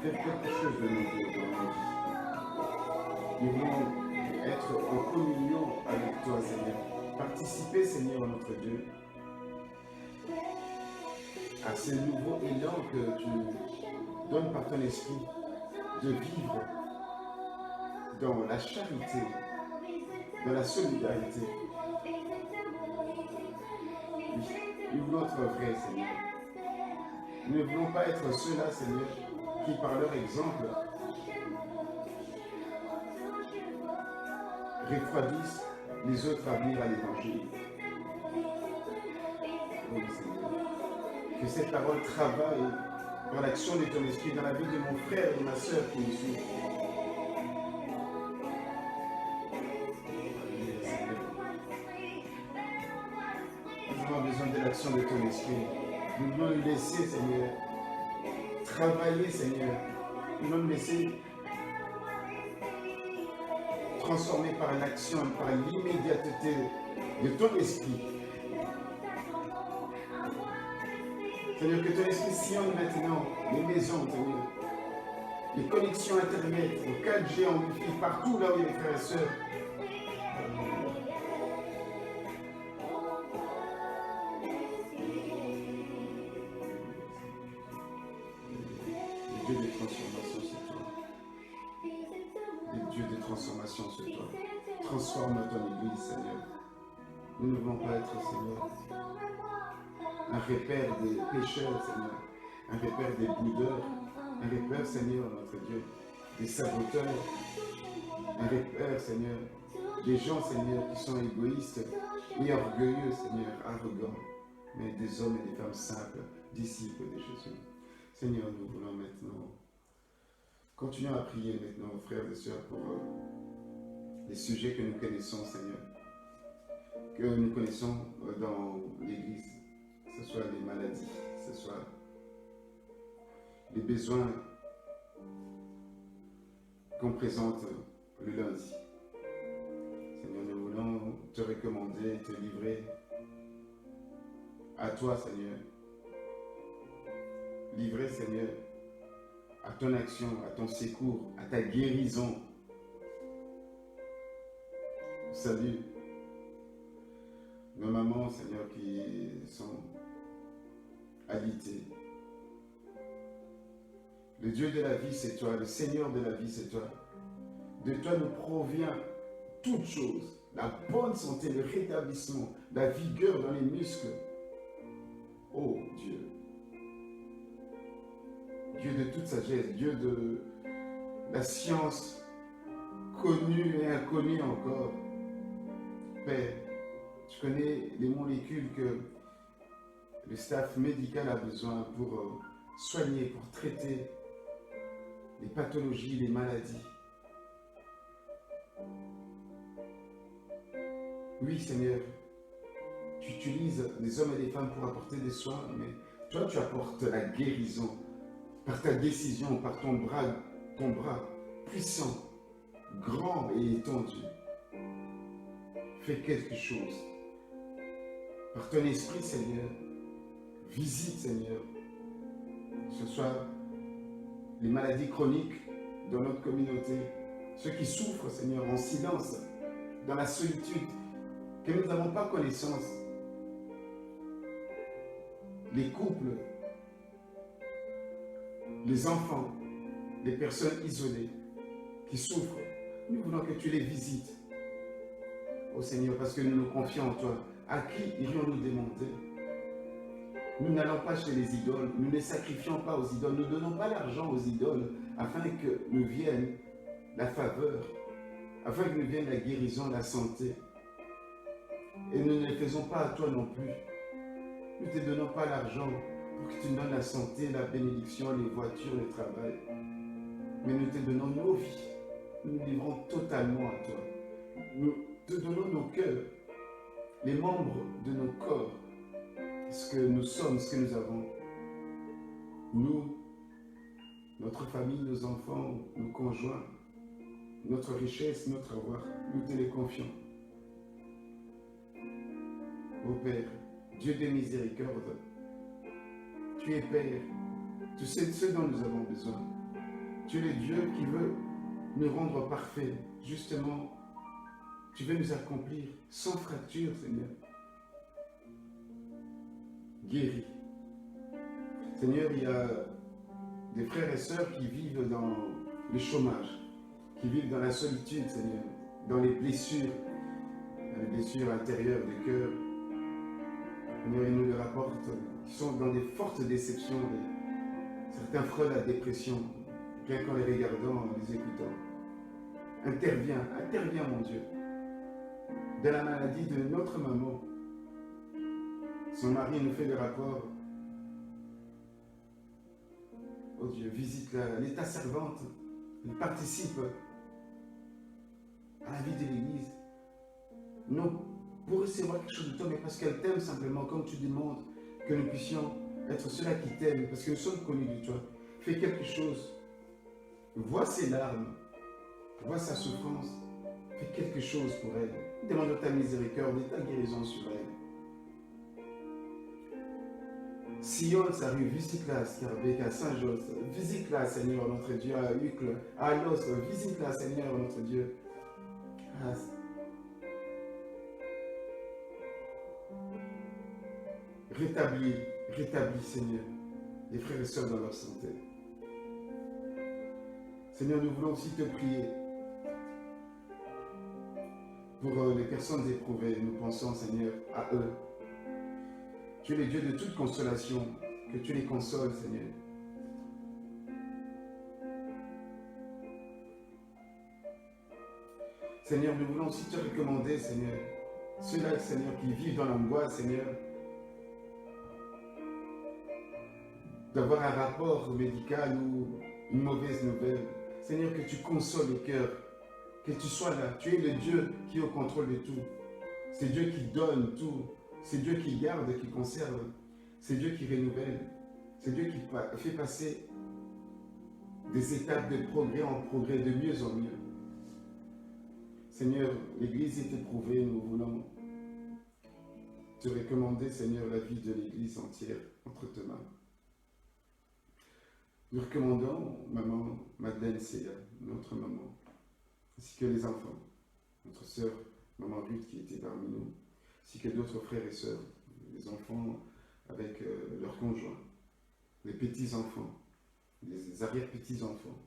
Quelque chose de nouveau dans nos vies. Nous voulons être en communion avec toi, Seigneur. Participer, Seigneur, notre Dieu, à ce nouveau élan que tu donnes par ton esprit de vivre dans la charité, dans la solidarité. Nous voulons être vrais, Seigneur. Nous ne voulons pas être ceux-là, Seigneur, qui par leur exemple refroidissent les autres à venir à l'évangile. Oui, Seigneur. Que cette parole travaille dans l'action de ton esprit dans la vie de mon frère et de ma sœur qui me suivent. Nous avons besoin de l'action de ton esprit. Nous voulons nous laisser, Seigneur, travailler, Seigneur. Nous voulons nous laisser transformer par l'action, par l'immédiateté de ton esprit. Seigneur, que ton esprit sillonne maintenant les maisons, Seigneur, les connexions Internet, le 4G en Wi-Fi, partout là où il y a les frères et sœurs. Le Dieu de transformation, c'est toi. Le Dieu de transformation, c'est toi. Transforme ton Église, Seigneur. Nous ne voulons pas être, Seigneur, un repère des pécheurs, Seigneur, un repère des boudeurs, un repère, Seigneur, notre Dieu, des saboteurs, un repère, Seigneur, des gens, Seigneur, qui sont égoïstes, et orgueilleux, Seigneur, arrogants, mais des hommes et des femmes simples, disciples de Jésus. Seigneur, nous voulons maintenant, continuons à prier maintenant, frères et sœurs, pour les sujets que nous connaissons, Seigneur, que nous connaissons dans l'Église, que ce soit les maladies, que ce soit les besoins qu'on présente le lundi. Seigneur, nous voulons te recommander, te livrer à toi, Seigneur. Livrer, Seigneur, à ton action, à ton secours, à ta guérison. Salut nos mamans, Seigneur, qui sont alitées. Le Dieu de la vie, c'est toi. Le Seigneur de la vie, c'est toi. De toi nous provient toute chose. La bonne santé, le rétablissement, la vigueur dans les muscles. Oh Dieu. Dieu de toute sagesse, Dieu de la science connue et inconnue encore. Père, tu connais les molécules que le staff médical a besoin pour soigner, pour traiter les pathologies, les maladies. Oui, Seigneur, tu utilises des hommes et des femmes pour apporter des soins, mais toi, tu apportes la guérison par ta décision, par ton bras puissant, grand et étendu. Fais quelque chose. Par ton esprit, Seigneur, visite, Seigneur, que ce soit les maladies chroniques dans notre communauté, ceux qui souffrent, Seigneur, en silence, dans la solitude, que nous n'avons pas connaissance, les couples, les enfants, les personnes isolées qui souffrent. Nous voulons que tu les visites, ô Seigneur, parce que nous nous confions en toi. À qui irions-nous demander? Nous n'allons pas chez les idoles, nous ne sacrifions pas aux idoles, nous ne donnons pas l'argent aux idoles afin que nous vienne la faveur, afin que nous vienne la guérison, la santé. Et nous ne le faisons pas à toi non plus. Nous ne te donnons pas l'argent pour que tu nous donnes la santé, la bénédiction, les voitures, le travail. Mais nous te donnons nos vies. Nous nous livrons totalement à toi. Nous te donnons nos cœurs, les membres de nos corps, ce que nous sommes, ce que nous avons. Nous, notre famille, nos enfants, nos conjoints, notre richesse, notre avoir, nous te les confions. Ô Père, Dieu de miséricorde, tu es Père, tu sais ce dont nous avons besoin. Tu es le Dieu qui veut nous rendre parfaits. Justement, tu veux nous accomplir sans fracture, Seigneur. Guéris. Seigneur, il y a des frères et sœurs qui vivent dans le chômage, qui vivent dans la solitude, Seigneur, dans les blessures intérieures du cœur. Seigneur, ils nous le rapportent, qui sont dans des fortes déceptions. Certains frôlent la dépression, rien qu'en les regardant, en les écoutant. Interviens, mon Dieu, de la maladie de notre maman. Son mari nous fait le rapport. Oh Dieu, visite-la, elle est ta servante, elle participe à la vie de l'Église. Non pour recevoir quelque chose de toi, mais parce qu'elle t'aime simplement, comme tu demandes que nous puissions être ceux-là qui t'aiment, parce que nous sommes connus de toi. Fais quelque chose. Vois ses larmes, vois sa souffrance. Fais quelque chose pour elle. Demande ta miséricorde et ta guérison sur elle. Sillonne sa rue, visite-la à Scarbeck, à Saint-Josse. Visite-la, Seigneur notre Dieu, à Uccle, à Los. Visite-la, Seigneur notre Dieu. Rétablis, Seigneur, les frères et sœurs dans leur santé. Seigneur, nous voulons aussi te prier pour les personnes éprouvées. Nous pensons, Seigneur, à eux. Tu es le Dieu de toute consolation, que tu les consoles, Seigneur. Seigneur, nous voulons aussi te recommander, Seigneur, Ceux-là, Seigneur, qui vivent dans l'angoisse, Seigneur, d'avoir un rapport médical ou une mauvaise nouvelle. Seigneur, que tu consoles les cœurs, que tu sois là. Tu es le Dieu qui est au contrôle de tout. C'est Dieu qui donne tout. C'est Dieu qui garde, qui conserve. C'est Dieu qui renouvelle. C'est Dieu qui fait passer des étapes de progrès en progrès, de mieux en mieux. Seigneur, l'Église est éprouvée, nous voulons te recommander, Seigneur, la vie de l'Église entière entre tes mains. Nous recommandons maman Madeleine Séa, notre maman, ainsi que les enfants, notre sœur, maman Ruth qui était parmi nous, ainsi que d'autres frères et sœurs, les enfants avec leurs conjoints, les petits-enfants, les arrière-petits-enfants.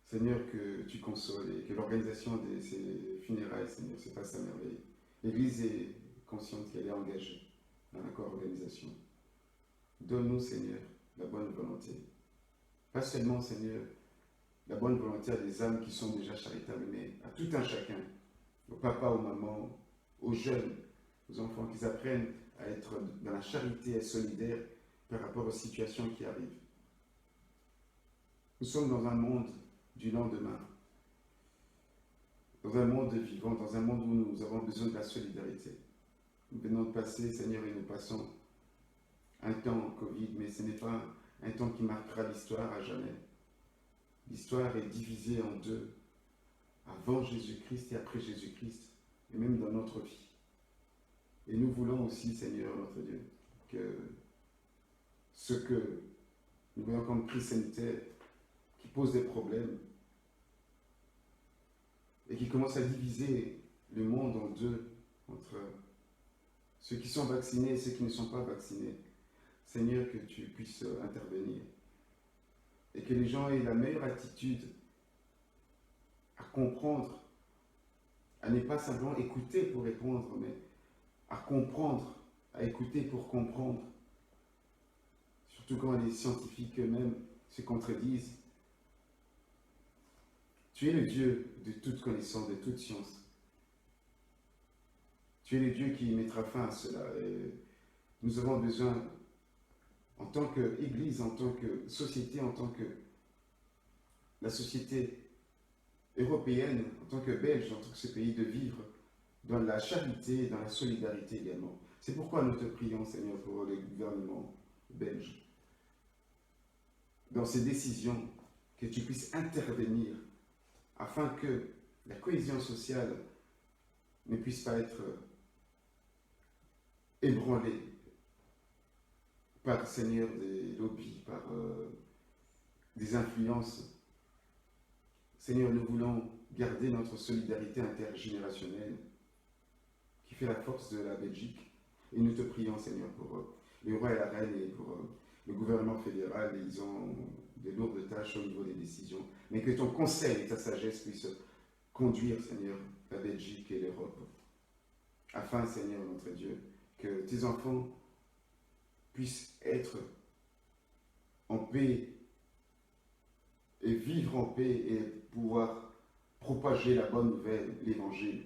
Seigneur, que tu consoles et que l'organisation de ces funérailles, Seigneur, se fasse à merveille. L'Église est consciente qu'elle est engagée dans la co-organisation. Donne-nous, Seigneur, la bonne volonté. Pas seulement, Seigneur, la bonne volonté à des âmes qui sont déjà charitables, mais à tout un chacun, aux papas, aux mamans, aux jeunes, aux enfants, qu'ils apprennent à être dans la charité et solidaire par rapport aux situations qui arrivent. Nous sommes dans un monde du lendemain, dans un monde vivant, dans un monde où nous avons besoin de la solidarité. Nous venons de passer, Seigneur, et nous passons un temps Covid, mais ce n'est pas un temps qui marquera l'histoire à jamais. L'histoire est divisée en deux, avant Jésus-Christ et après Jésus-Christ, et même dans notre vie. Et nous voulons aussi, Seigneur, notre Dieu, que ce que nous voyons comme crise sanitaire qui pose des problèmes et qui commence à diviser le monde en deux, entre ceux qui sont vaccinés et ceux qui ne sont pas vaccinés. Seigneur, que tu puisses intervenir et que les gens aient la meilleure attitude à comprendre, à ne pas simplement écouter pour répondre, mais à comprendre, à écouter pour comprendre. Surtout quand les scientifiques eux-mêmes se contredisent. Tu es le Dieu de toute connaissance, de toute science. Tu es le Dieu qui mettra fin à cela. Et nous avons besoin, en tant qu'Église, en tant que société, en tant que la société européenne, en tant que Belge, en tant que ce pays, de vivre dans la charité et dans la solidarité également. C'est pourquoi nous te prions, Seigneur, pour le gouvernement belge. Dans ces décisions, que tu puisses intervenir afin que la cohésion sociale ne puisse pas être ébranlée par, Seigneur, des lobbies, par des influences. Seigneur, nous voulons garder notre solidarité intergénérationnelle qui fait la force de la Belgique. Et nous te prions, Seigneur, pour le roi et la reine et pour le gouvernement fédéral. Ils ont de lourdes tâches au niveau des décisions. Mais que ton conseil et ta sagesse puissent conduire, Seigneur, la Belgique et l'Europe. Afin, Seigneur, notre Dieu, que tes enfants puissent être en paix et vivre en paix et pouvoir propager la bonne nouvelle, l'évangile.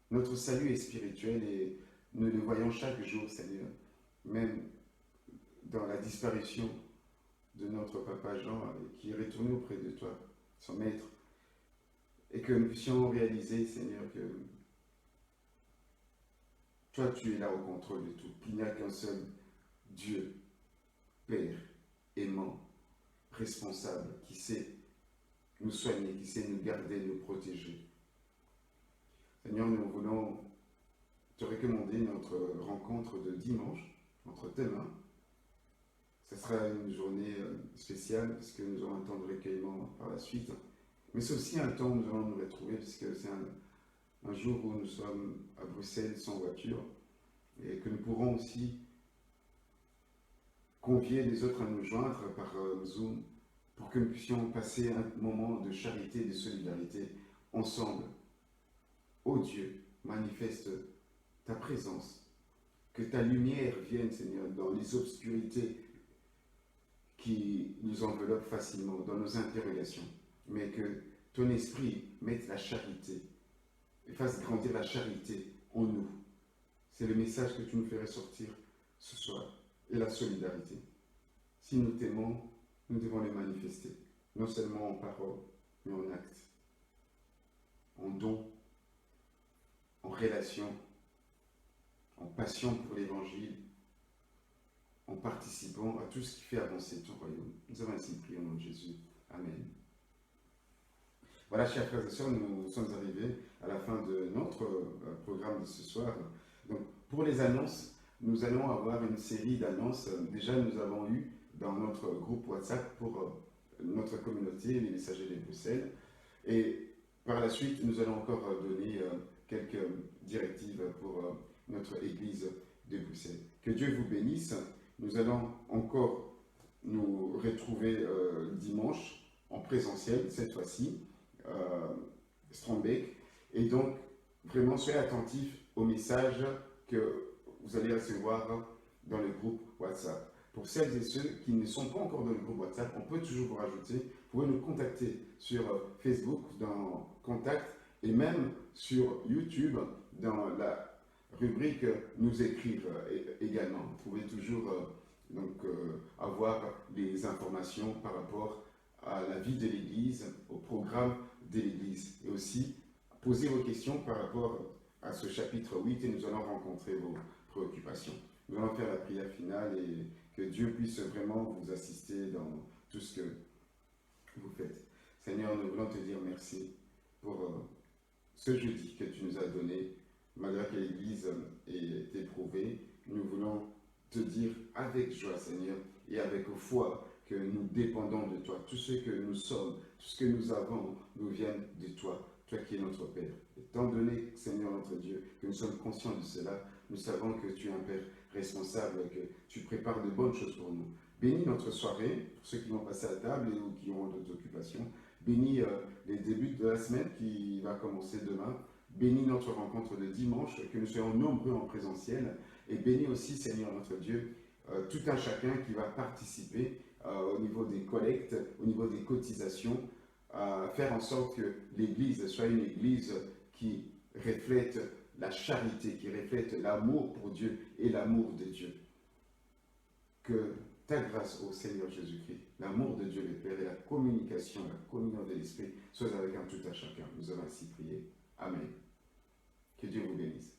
Notre salut est spirituel et nous le voyons chaque jour, Seigneur, même dans la disparition de notre papa Jean, qui est retourné auprès de toi, son maître, et que nous puissions réaliser, Seigneur, que toi, tu es là au contrôle de tout, qu'il n'y a qu'un seul Dieu, Père, aimant, responsable, qui sait nous soigner, qui sait nous garder, nous protéger. Seigneur, nous voulons te recommander notre rencontre de dimanche entre tes mains. Ce sera une journée spéciale puisque nous aurons un temps de recueillement par la suite. Mais c'est aussi un temps où nous allons nous retrouver puisque c'est un jour où nous sommes à Bruxelles sans voiture et que nous pourrons aussi convier les autres à nous joindre par Zoom pour que nous puissions passer un moment de charité et de solidarité ensemble. Ô Dieu, manifeste ta présence, que ta lumière vienne, Seigneur, dans les obscurités qui nous enveloppent facilement, dans nos interrogations, mais que ton esprit mette la charité et fasse grandir la charité en nous. C'est le message que tu nous fais ressortir ce soir. Et la solidarité. Si nous t'aimons, nous devons les manifester. Non seulement en parole, mais en acte, en don, en relation, en passion pour l'évangile, en participant à tout ce qui fait avancer ton royaume. Nous avons ainsi prié au nom de Jésus. Amen. Voilà, chers frères et sœurs, nous sommes arrivés à la fin de notre programme de ce soir. Donc, pour les annonces, nous allons avoir une série d'annonces. Déjà, nous avons eu dans notre groupe WhatsApp pour notre communauté, les messagers de Bruxelles. Et par la suite, nous allons encore donner quelques directives pour notre église de Bruxelles. Que Dieu vous bénisse. Nous allons encore nous retrouver dimanche en présentiel, cette fois-ci, Strombeek. Et donc, vraiment, soyez attentifs aux messages que vous allez recevoir dans le groupe WhatsApp. Pour celles et ceux qui ne sont pas encore dans le groupe WhatsApp, on peut toujours vous rajouter. Vous pouvez nous contacter sur Facebook, dans Contact, et même sur YouTube, dans la rubrique Nous écrire également. Vous pouvez toujours avoir des informations par rapport à la vie de l'Église, au programme de l'Église, et aussi poser vos questions par rapport à ce chapitre 8 et nous allons rencontrer vos préoccupations. Nous allons faire la prière finale et que Dieu puisse vraiment vous assister dans tout ce que vous faites. Seigneur, nous voulons te dire merci pour ce jeudi que tu nous as donné, malgré que l'Église est éprouvée. Nous voulons te dire avec joie, Seigneur, et avec foi que nous dépendons de toi. Tout ce que nous sommes, tout ce que nous avons, nous viennent de toi, toi qui es notre Père. Étant donné, Seigneur notre Dieu, que nous sommes conscients de cela, nous savons que tu es un Père responsable, que tu prépares de bonnes choses pour nous. Bénis notre soirée, pour ceux qui vont passer à table et ou qui auront d'autres occupations. Bénis les débuts de la semaine qui va commencer demain. Bénis notre rencontre de dimanche, que nous soyons nombreux en présentiel. Et bénis aussi, Seigneur notre Dieu, tout un chacun qui va participer au niveau des collectes, au niveau des cotisations, faire en sorte que l'Église soit une Église qui reflète la charité, qui reflète l'amour pour Dieu et l'amour de Dieu. Que ta grâce au Seigneur Jésus-Christ, l'amour de Dieu le Père et la communication, la communion de l'Esprit soient avec un tout à chacun. Nous avons ainsi prié. Amen. Que Dieu vous bénisse.